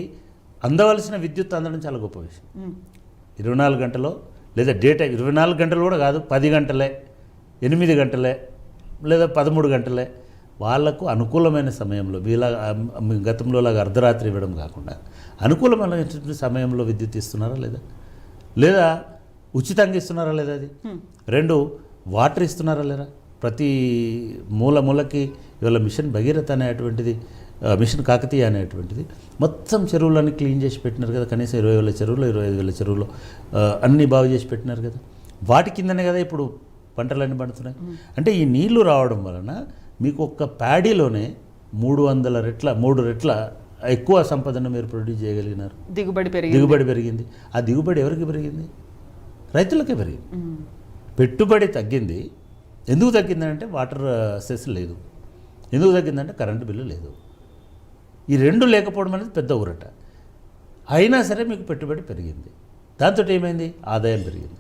అందవలసిన విద్యుత్ అందడం చాలా గొప్ప విషయం. 24 గంటలో లేదా డే టైం 24 గంటలు కూడా కాదు, 10 గంటలే, 8 గంటలే, లేదా 13 గంటలే వాళ్లకు అనుకూలమైన సమయంలో, గతంలో లాగా అర్ధరాత్రి ఇవ్వడం కాకుండా అనుకూలమైన సమయంలో విద్యుత్ ఇస్తున్నారా లేదా ఉచితంగా ఇస్తున్నారా లేదా? అది రెండు, వాటర్ ఇస్తున్నారా లేదా? ప్రతి మూలకి ఇవాళ మిషన్ భగీరథ అనేటువంటిది, మిషన్ కాకతీయ అనేటువంటిది మొత్తం చెరువులన్నీ క్లీన్ చేసి పెట్టినారు కదా. కనీసం 20,000 చెరువులు, 25,000 చెరువులు అన్నీ బాగు చేసి పెట్టినారు కదా. వాటి కిందనే కదా ఇప్పుడు పంటలన్నీ పండుతున్నాయి. అంటే ఈ నీళ్లు రావడం వలన మీకు ఒక్క ప్యాడీలోనే 3 రెట్ల ఎక్కువ సంపదను మీరు ప్రొడ్యూస్ చేయగలిగినారు. దిగుబడి పెరిగింది. ఆ దిగుబడి ఎవరికి పెరిగింది? రైతులకే పెరిగింది. పెట్టుబడి తగ్గింది. ఎందుకు తగ్గిందంటే వాటర్ సెస్ లేదు. ఎందుకు తగ్గిందంటే కరెంటు బిల్లు లేదు. ఈ రెండు లేకపోవడం అనేది పెద్ద ఊరట. అయినా సరే మీకు పెట్టుబడి పెరిగింది. దాంతో ఏమైంది? ఆదాయం పెరిగింది.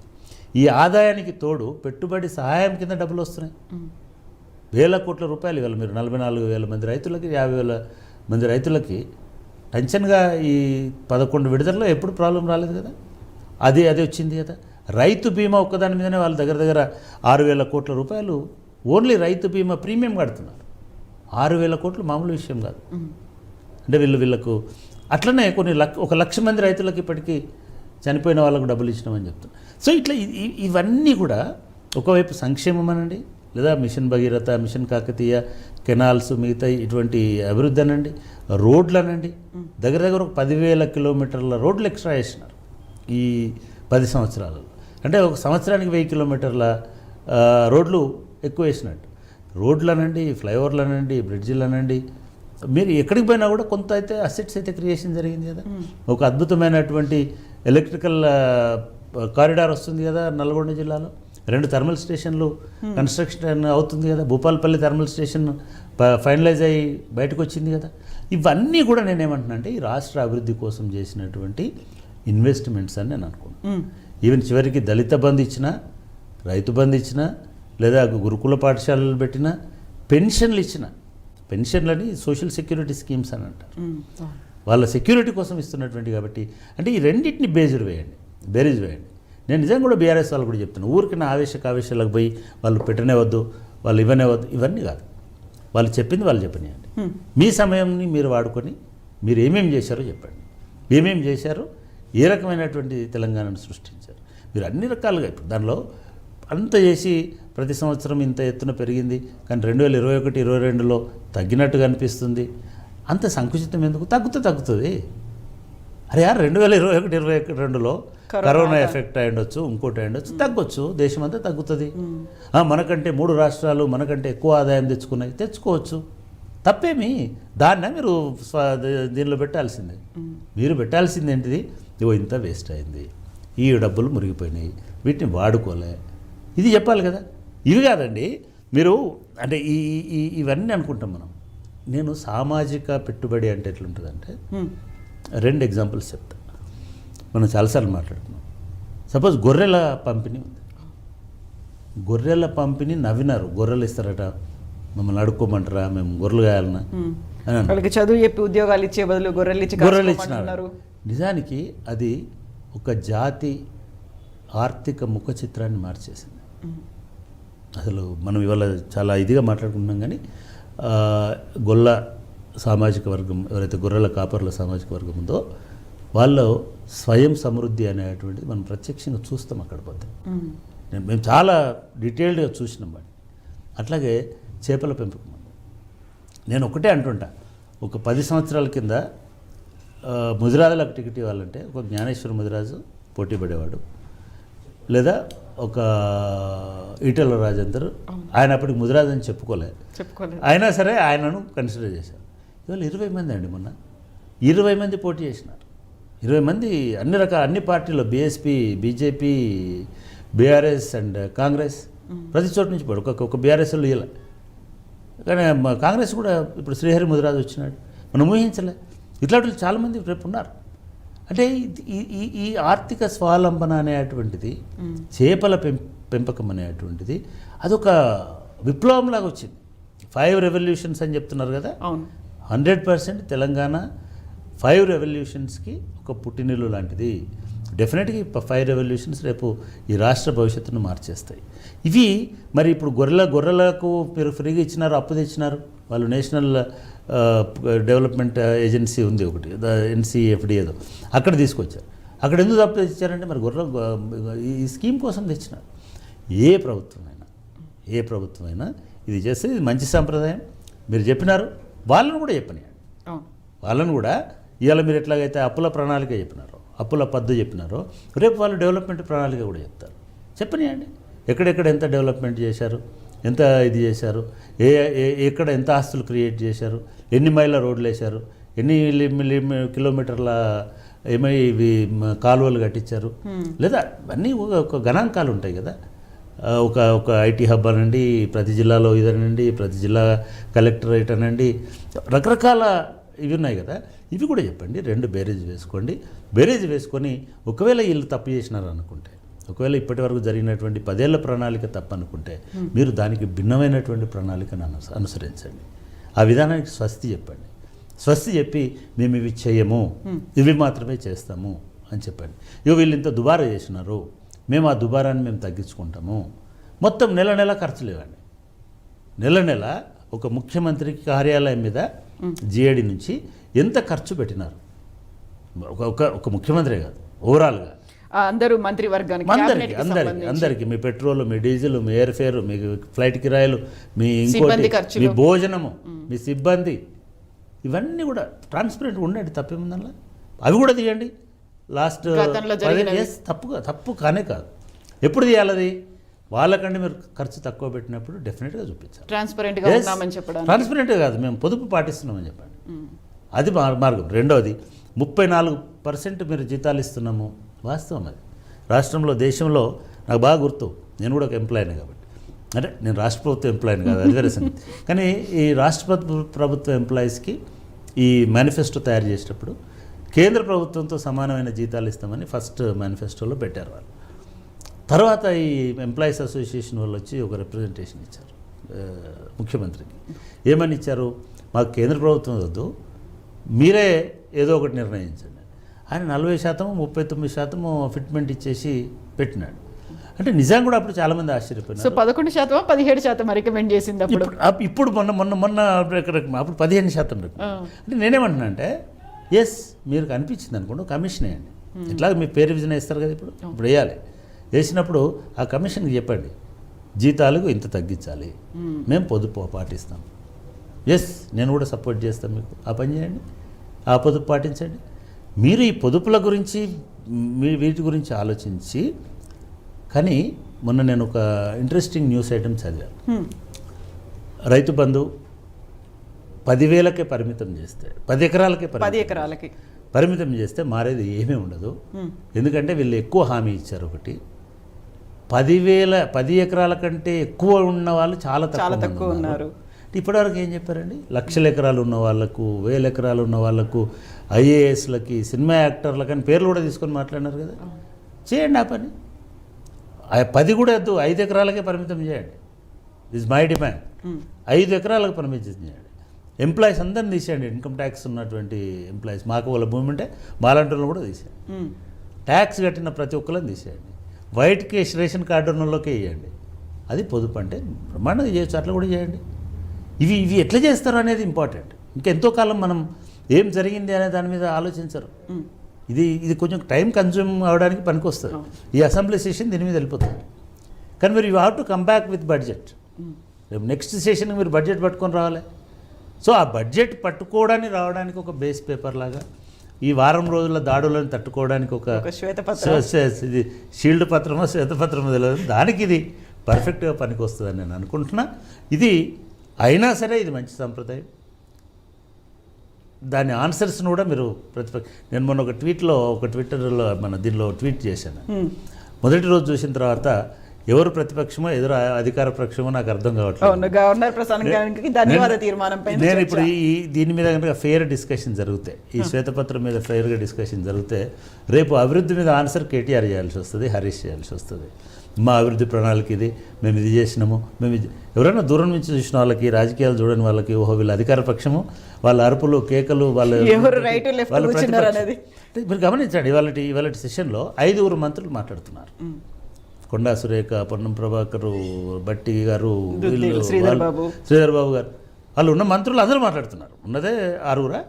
ఈ ఆదాయానికి తోడు పెట్టుబడి సహాయం కింద డబ్బులు వస్తున్నాయి. 1,000 కోట్ల రూపాయలు ఇవాళ మీరు 44,000 మంది రైతులకి, 50,000 మంది రైతులకి టెన్షన్గా ఈ 11 విడతల్లో ఎప్పుడు ప్రాబ్లం రాలేదు కదా. అది వచ్చింది కదా. రైతు బీమా ఒక్కదాని మీదనే వాళ్ళు దగ్గర 6,000 కోట్ల రూపాయలు ఓన్లీ రైతు బీమా ప్రీమియం కడుతున్నారు. 6,000 కోట్లు మామూలు విషయం కాదు. అంటే వీళ్ళకు అట్లనే 1,00,000 మంది రైతులకు ఇప్పటికీ చనిపోయిన వాళ్ళకు డబ్బులు ఇచ్చినామని చెప్తున్నారు. సో ఇట్లా ఇవన్నీ కూడా ఒకవైపు సంక్షేమం అనండి, లేదా mission Bhagiratha, mission Kakatiya, canals, మిగతా ఇటువంటి అభివృద్ధి అనండి, రోడ్లు అనండి, దగ్గర ఒక 10,000 కిలోమీటర్ల రోడ్లు ఎక్స్ట్రా వేసినారు ఈ 10 సంవత్సరాలలో. అంటే ఒక సంవత్సరానికి 1000 కిలోమీటర్ల రోడ్లు ఎక్కువ వేసినట్టు. రోడ్లు అనండి, ఫ్లైఓవర్లు అనండి, బ్రిడ్జిలు అనండి, మీరు ఎక్కడికి పోయినా కూడా కొంత అయితే అసెట్స్ అయితే క్రియేషన్ జరిగింది కదా. ఒక అద్భుతమైనటువంటి ఎలక్ట్రికల్ కారిడార్ వస్తుంది కదా నల్గొండ జిల్లాలో. 2 థర్మల్ స్టేషన్లు కన్స్ట్రక్షన్ అవుతుంది కదా, భూపాలపల్లి థర్మల్ స్టేషన్ ఫైనలైజ్ అయ్యి బయటకు వచ్చింది కదా. ఇవన్నీ కూడా నేనేమంటున్నా అంటే ఈ రాష్ట్ర అభివృద్ధి కోసం చేసినటువంటి ఇన్వెస్ట్మెంట్స్ అని నేను అనుకుంటున్నాను. ఈవెన్ చివరికి దళిత బంధు ఇచ్చినా, రైతు బంధు ఇచ్చినా, లేదా గురుకుల పాఠశాలలు పెట్టినా, పెన్షన్లు ఇచ్చిన, పెన్షన్లని సోషల్ సెక్యూరిటీ స్కీమ్స్ అని అంటారు, వాళ్ళ సెక్యూరిటీ కోసం ఇస్తున్నటువంటి. కాబట్టి అంటే ఈ రెండింటిని బేరీజ్ వేయండి. నేను నిజంగా కూడా బీఆర్ఎస్ వాళ్ళు కూడా చెప్తున్నాను, ఊరికి నా ఆవేశాలకు పోయి వాళ్ళు పెట్టనేవద్దు, వాళ్ళు ఇవ్వనేవద్దు, ఇవన్నీ కాదు. వాళ్ళు చెప్పింది వాళ్ళు చెప్పనియండి. మీ సమయంని మీరు వాడుకొని మీరు ఏమేమి చేశారో చెప్పండి. ఏమేమి చేశారో, ఏ రకమైనటువంటి తెలంగాణను సృష్టించారు. మీరు అన్ని రకాలుగా ఇప్పుడు దానిలో అంత చేసి ప్రతి సంవత్సరం ఇంత ఎత్తున పెరిగింది, కానీ 2021-22లో తగ్గినట్టుగా అనిపిస్తుంది. అంత సంకుచితం ఎందుకు? తగ్గుతుంది. అరే 2021-22లో కరోనా ఎఫెక్ట్ అయ్యుండొచ్చు, ఇంకోటి అయ్యుండొచ్చు, తగ్గొచ్చు, దేశమంతా తగ్గుతుంది. మనకంటే 3 రాష్ట్రాలు మనకంటే ఎక్కువ ఆదాయం తెచ్చుకోవచ్చు, తప్పేమి. దాన్నే మీరు దీనిలో పెట్టాల్సిందే. మీరు పెట్టాల్సింది ఏంటిది? ఇంత వేస్ట్ అయింది, ఈ డబ్బులు మురిగిపోయినాయి, వీటిని వాడుకోలే, ఇది చెప్పాలి కదా. ఇవి కాదండి మీరు అంటే ఇవన్నీ అనుకుంటాం మనం. నేను సామాజిక పెట్టుబడి అంటే ఎట్లుంటుందంటే 2 ఎగ్జాంపుల్స్ చెప్తా. మనం చాలాసార్లు మాట్లాడుకున్నాం. సపోజ్ గొర్రెల పంపిణీ ఉంది. గొర్రెల పంపిణీ నవ్వినారు, గొర్రెలు ఇస్తారట, మమ్మల్ని అడుక్కోమంటారా, మేము గొర్రెలు కాయాలన్నా అని
వాళ్ళకి చదువు చెప్పి ఉద్యోగాలు ఇచ్చే బదులు గొర్రెలు
ఇచ్చినారు. నిజానికి అది ఒక జాతి ఆర్థిక ముఖ చిత్రాన్ని మార్చేసింది. అసలు మనం ఇవాళ చాలా ఇదిగా మాట్లాడుకుంటున్నాం, కానీ గొల్ల సామాజిక వర్గం, ఎవరైతే గొర్రెల కాపర్ల సామాజిక వర్గం ఉందో వాళ్ళు స్వయం సమృద్ధి అనేటువంటిది మనం ప్రత్యక్షంగా చూస్తాం అక్కడ పోతే. మేము చాలా డీటెయిల్డ్గా చూసినాం వాడిని. అట్లాగే చేపల పెంపకం. నేను ఒకటే అంటుంటా, ఒక 10 సంవత్సరాల కింద ముదిరాజులకు టికెట్ ఇవ్వాలంటే ఒక జ్ఞానేశ్వర ముదిరాజు పోటీ పడేవాడు, లేదా ఒక ఈటెల రాజేందర్, ఆయన అప్పటికి ముదిరాజు అని చెప్పుకోలేదు, అయినా సరే ఆయనను కన్సిడర్ చేశారు. ఇవాళ 20 మంది అండి, మొన్న 20 మంది పోటీ చేసినారు. 20 మంది అన్ని పార్టీల్లో, BSP, BJP, BRS and Congress, ప్రతి చోటు నుంచి పోయాడు. ఒక బీఆర్ఎస్లో ఇలా, కానీ కాంగ్రెస్ కూడా ఇప్పుడు శ్రీహరి ముదిరాజు వచ్చినాడు. మనం ఊహించలే. ఇట్లాంటి చాలామంది రేపు ఉన్నారు. అంటే ఈ ఆర్థిక స్వావలంబన అనేటువంటిది, చేపల పెంపకం అనేటువంటిది అదొక విప్లవంలాగా వచ్చింది. 5 రెవల్యూషన్స్ అని చెప్తున్నారు కదా. 100% తెలంగాణ 5 రెవల్యూషన్స్కి ఒక పుట్టినిల్లు లాంటిది. డెఫినెట్గా 5 రెవల్యూషన్స్ రేపు ఈ రాష్ట్ర భవిష్యత్తును మార్చేస్తాయి. ఇవి మరి ఇప్పుడు గొర్రెలకు మీరు ఫ్రీగా ఇచ్చినారు, అప్పు తెచ్చినారు. వాళ్ళు నేషనల్ డెవలప్మెంట్ ఏజెన్సీ ఉంది ఒకటి, NCFD ఏదో, అక్కడ తీసుకొచ్చారు. అక్కడ ఎందుకు అప్పు తెచ్చారంటే మరి ఈ స్కీమ్ కోసం తెచ్చినారు. ఏ ప్రభుత్వమైనా ఇది చేస్తే ఇది మంచి సాంప్రదాయం. మీరు చెప్పినారు, వాళ్ళను కూడా చెప్పనియండి. వాళ్ళను కూడా ఇవాళ మీరు ఎట్లాగైతే అప్పుల ప్రణాళిక చెప్పినారో, అప్పుల పద్దు చెప్పినారో, రేపు వాళ్ళు డెవలప్మెంట్ ప్రణాళిక కూడా చెప్తారు. చెప్పనియండి, ఎక్కడెక్కడ ఎంత డెవలప్మెంట్ చేశారు, ఎంత ఇది చేశారు, ఎక్కడ ఎంత ఆస్తులు క్రియేట్ చేశారు, ఎన్ని మైళ్ళ రోడ్లు వేశారు, ఎన్ని కిలోమీటర్ల ఇవి కాలువలు కట్టించారు, లేదా అన్నీ ఒక గణాంకాలు ఉంటాయి కదా. ఒక ఐటీ హబ్ అనండి, ప్రతి జిల్లాలో ఇదనండి, ప్రతి జిల్లా కలెక్టరేట్ అనండి, రకరకాల ఇవి ఉన్నాయి కదా. ఇవి కూడా చెప్పండి. 2 బేరేజ్ వేసుకొని ఒకవేళ వీళ్ళు తప్పు చేసినారు అనుకుంటే, ఒకవేళ ఇప్పటి వరకు జరిగినటువంటి 10 ఏళ్ల ప్రణాళిక తప్పనుకుంటే, మీరు దానికి భిన్నమైనటువంటి ప్రణాళికను అనుసరించండి. ఆ విధానానికి స్వస్తి చెప్పండి. స్వస్తి చెప్పి మేము ఇవి చేయము, ఇవి మాత్రమే చేస్తాము అని చెప్పండి. వీళ్ళు ఇంత దుబారా చేసినారు, మేము ఆ దుబారాన్ని మేము తగ్గించుకుంటాము. మొత్తం నెల ఖర్చులు ఇవ్వండి. నెల ఒక ముఖ్యమంత్రికి కార్యాలయం మీద GAD నుంచి ఎంత ఖర్చు పెట్టినారు, ఒక ముఖ్యమంత్రి కాదు, ఓవరాల్గా
అందరూ మంత్రివర్గానికి,
అందరికీ మీ పెట్రోల్, మీ డీజిల్, మీ ఎయిర్ ఫేర్, మీ ఫ్లైట్ కిరాయిలు, మీ ఇంకోటి, మీ భోజనము, మీ సిబ్బంది, ఇవన్నీ కూడా ట్రాన్స్పరెంట్ ఉండండి. తప్పేముందల్లా అవి కూడా తీయండి. లాస్ట్ తప్పు కానే కాదు. ఎప్పుడు తీయాలది? వాళ్ళకంటే మీరు ఖర్చు తక్కువ పెట్టినప్పుడు డెఫినెట్గా చూపించాలి. ట్రాన్స్పరెంట్గా కాదు, మేము పొదుపు పాటిస్తున్నామని చెప్పండి. అది మార్గం. రెండవది 34% మీరు జీతాలు ఇస్తున్నాము. వాస్తవం అది. రాష్ట్రంలో, దేశంలో నాకు బాగా గుర్తు, నేను కూడా ఒక ఎంప్లాయీనే కాబట్టి, అంటే నేను రాష్ట్ర ప్రభుత్వ ఎంప్లాయీని కాదు, అది వేరే సంగతి. కానీ ఈ రాష్ట్ర ప్రభుత్వ ఎంప్లాయీస్కి ఈ మేనిఫెస్టో తయారు చేసేటప్పుడు కేంద్ర ప్రభుత్వంతో సమానమైన జీతాలు ఇస్తామని ఫస్ట్ మేనిఫెస్టోలో పెట్టారు వాళ్ళు. తర్వాత ఈ ఎంప్లాయీస్ అసోసియేషన్ వాళ్ళు వచ్చి ఒక రిప్రజెంటేషన్ ఇచ్చారు ముఖ్యమంత్రికి. ఏమని ఇచ్చారు? మాకు కేంద్ర ప్రభుత్వం వద్దు, మీరే ఏదో ఒకటి నిర్ణయించండి. ఆయన 40%, 39% ఫిట్మెంట్ ఇచ్చేసి పెట్టినాడు. అంటే నిజం కూడా అప్పుడు చాలామంది ఆశ్చర్యపోయినారు.
సో 11%, 17% రికమెండ్ చేసింది అప్పుడు.
ఇప్పుడు మొన్న అప్పుడు 15% అంటే నేనేమంటున్నా అంటే, ఎస్ మీరు కనిపించింది అనుకోండి, కమిషన్ వేయండి. ఇట్లాగ మీ పేరు విజన్ వేస్తారు కదా, ఇప్పుడు వేయాలి. వేసినప్పుడు ఆ కమిషన్కి చెప్పండి, జీతాలకు ఇంత తగ్గించాలి, మేము పొదుపు పాటిస్తాం. ఎస్ నేను కూడా సపోర్ట్ చేస్తాను, మీకు ఆ పని చేయండి, ఆ పొదుపు పాటించండి. మీరు ఈ పొదుపుల గురించి వీటి గురించి ఆలోచించి. కానీ మొన్న నేను ఒక ఇంట్రెస్టింగ్ న్యూస్ ఐటమ్ చదివాను. రైతు బంధు 10,000కే పరిమితం చేస్తే, 10 ఎకరాలకే
10 ఎకరాలకి
పరిమితం చేస్తే మారేది ఏమీ ఉండదు. ఎందుకంటే వీళ్ళు ఎక్కువ హామీ ఇచ్చారు. ఒకటి 10 ఎకరాల కంటే ఎక్కువ ఉన్న వాళ్ళు చాలా తక్కువ ఉన్నారు. ఇప్పటివరకు ఏం చెప్పారండి? లక్షల ఎకరాలు ఉన్న వాళ్ళకు, 1000 ఎకరాలు ఉన్న వాళ్ళకు, ఐఏఎస్లకి, సినిమా యాక్టర్లకి అని పేర్లు కూడా తీసుకొని మాట్లాడినారు కదా. చేయండి ఆ పని. 10 కూడా వద్దు, 5 ఎకరాలకే పరిమితం చేయండి. This my demand. 5 ఎకరాలకు పరిమితం చేయండి. ఎంప్లాయీస్ అందరిని తీసేయండి, ఇన్కమ్ ట్యాక్స్ ఉన్నటువంటి ఎంప్లాయీస్. మాకు వాళ్ళ భూమి ఉంటే మాలాంటి కూడా తీసేయండి. ట్యాక్స్ కట్టిన ప్రతి ఒక్కరిని తీసేయండి. వైట్ కేష్ రేషన్ కార్డు ఉన్నోళ్ళకే వేయండి. అది పొదుపు అంటే బ్రహ్మాండంగా చేయొచ్చు. అట్లా కూడా చేయండి. ఇవి ఎట్లా చేస్తారు అనేది ఇంపార్టెంట్. ఇంకెంతో కాలం మనం ఏం జరిగింది అనే దాని మీద ఆలోచించరు. ఇది కొంచెం టైం కన్జ్యూమ్ అవ్వడానికి పనికి వస్తుంది. ఈ అసెంబ్లీ సెషన్ దీని మీద వెళ్ళిపోతుంది. కానీ మీరు you have to come back with budget. రేపు నెక్స్ట్ సెషన్కి మీరు బడ్జెట్ పట్టుకొని రావాలి. సో ఆ బడ్జెట్ పట్టుకోవడానికి రావడానికి ఒక బేస్ పేపర్ లాగా, ఈ వారం రోజుల దాడులను తట్టుకోవడానికి ఒక ఇది షీల్డ్ పత్రమో శ్వేతపత్రమో తెలియదు, దానికి ఇది పర్ఫెక్ట్గా పనికి వస్తుందని నేను అనుకుంటున్నా. ఇది అయినా సరే ఇది మంచి సంప్రదాయం. దాని ఆన్సర్స్ను కూడా మీరు నేను మొన్న ఒక ట్విట్టర్లో దీనిలో ట్వీట్ చేశాను. మొదటి రోజు చూసిన తర్వాత ఎవరు ప్రతిపక్షమో ఎదురు అధికార పక్షమో నాకు అర్థం కావట్లేదు.
గవర్నర్ ప్రసంగ గారికి ధన్యవాద తీర్మానంపై
నేను ఇప్పుడు దీని మీద కనుక ఫెయిర్ డిస్కషన్ జరిగితే, ఈ శ్వేతపత్రం మీద ఫెయిర్గా డిస్కషన్ జరిగితే, రేపు అభివృద్ధి మీద ఆన్సర్ కేటీఆర్ చేయాల్సి వస్తుంది, హరీష్ చేయాల్సి వస్తుంది. మా అభివృద్ధి ప్రణాళిక ఇది, మేము ఇది చేసినాము, మేము ఇది. ఎవరైనా దూరం నుంచి చూసిన వాళ్ళకి, రాజకీయాలు చూడని వాళ్ళకి, ఓహో వీళ్ళు అధికార పక్షము, వాళ్ళ అరుపులు కేకలు, వాళ్ళు మీరు గమనించండి. ఇవాళ సెషన్లో 5 మంత్రులు మాట్లాడుతున్నారు. కొండా సురేఖ, పొన్నం ప్రభాకర్, బట్టి గారు, శ్రీధర్ బాబు గారు, వాళ్ళు ఉన్న మంత్రులు అందరూ మాట్లాడుతున్నారు. ఉన్నదే 6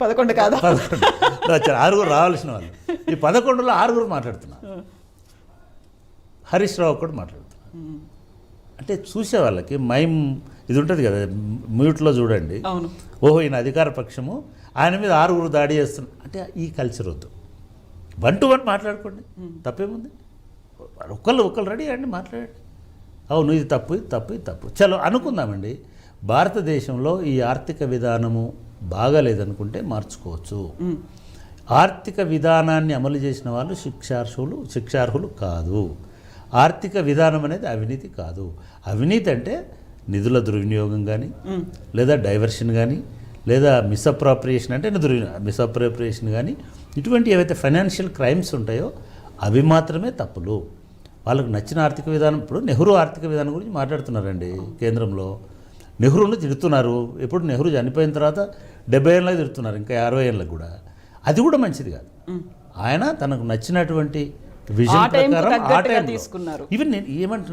11 కాదా?
6 రావాల్సిన వాళ్ళు. ఈ 11లో 6 మాట్లాడుతున్నారు. హరీష్ రావు కూడా మాట్లాడుతున్నారు. అంటే చూసే వాళ్ళకి ఇది ఉంటుంది కదా, మ్యూట్లో చూడండి, ఓహో ఈయన అధికార పక్షము, ఆయన మీద 6 దాడి చేస్తున్నారు. అంటే ఈ కల్చర్ వద్దు. 1 to 1 మాట్లాడుకోండి, తప్పేముంది? ఒకళ్ళు రెడీ అండి, మాట్లాడండి. అవును ఇది తప్పు, ఇది తప్పు, ఇది తప్పు, చలో అనుకుందామండి. భారతదేశంలో ఈ ఆర్థిక విధానము బాగాలేదనుకుంటే మార్చుకోవచ్చు. ఆర్థిక విధానాన్ని అమలు చేసిన వాళ్ళు శిక్షార్హులు కాదు. ఆర్థిక విధానం అనేది అవినీతి కాదు. అవినీతి అంటే నిధుల దుర్వినియోగం కానీ, లేదా డైవర్షన్ కానీ, లేదా మిస్అప్రాప్రియేషన్ అంటే మిస్అప్రాప్రియేషన్ కానీ, ఇటువంటి ఏవైతే ఫైనాన్షియల్ క్రైమ్స్ ఉంటాయో అవి మాత్రమే తప్పులు. వాళ్ళకు నచ్చిన ఆర్థిక విధానం. ఇప్పుడు నెహ్రూ ఆర్థిక విధానం గురించి మాట్లాడుతున్నారండి కేంద్రంలో. నెహ్రూను తిడుతున్నారు. ఎప్పుడు నెహ్రూ చనిపోయిన తర్వాత 70 ఏళ్ళకి తిడుతున్నారు, ఇంకా 60 ఏళ్ళకి కూడా. అది కూడా మంచిది కాదు. ఆయన తనకు నచ్చినటువంటి విజన్ ప్రకారం
తీసుకున్నారు.
ఈవెన్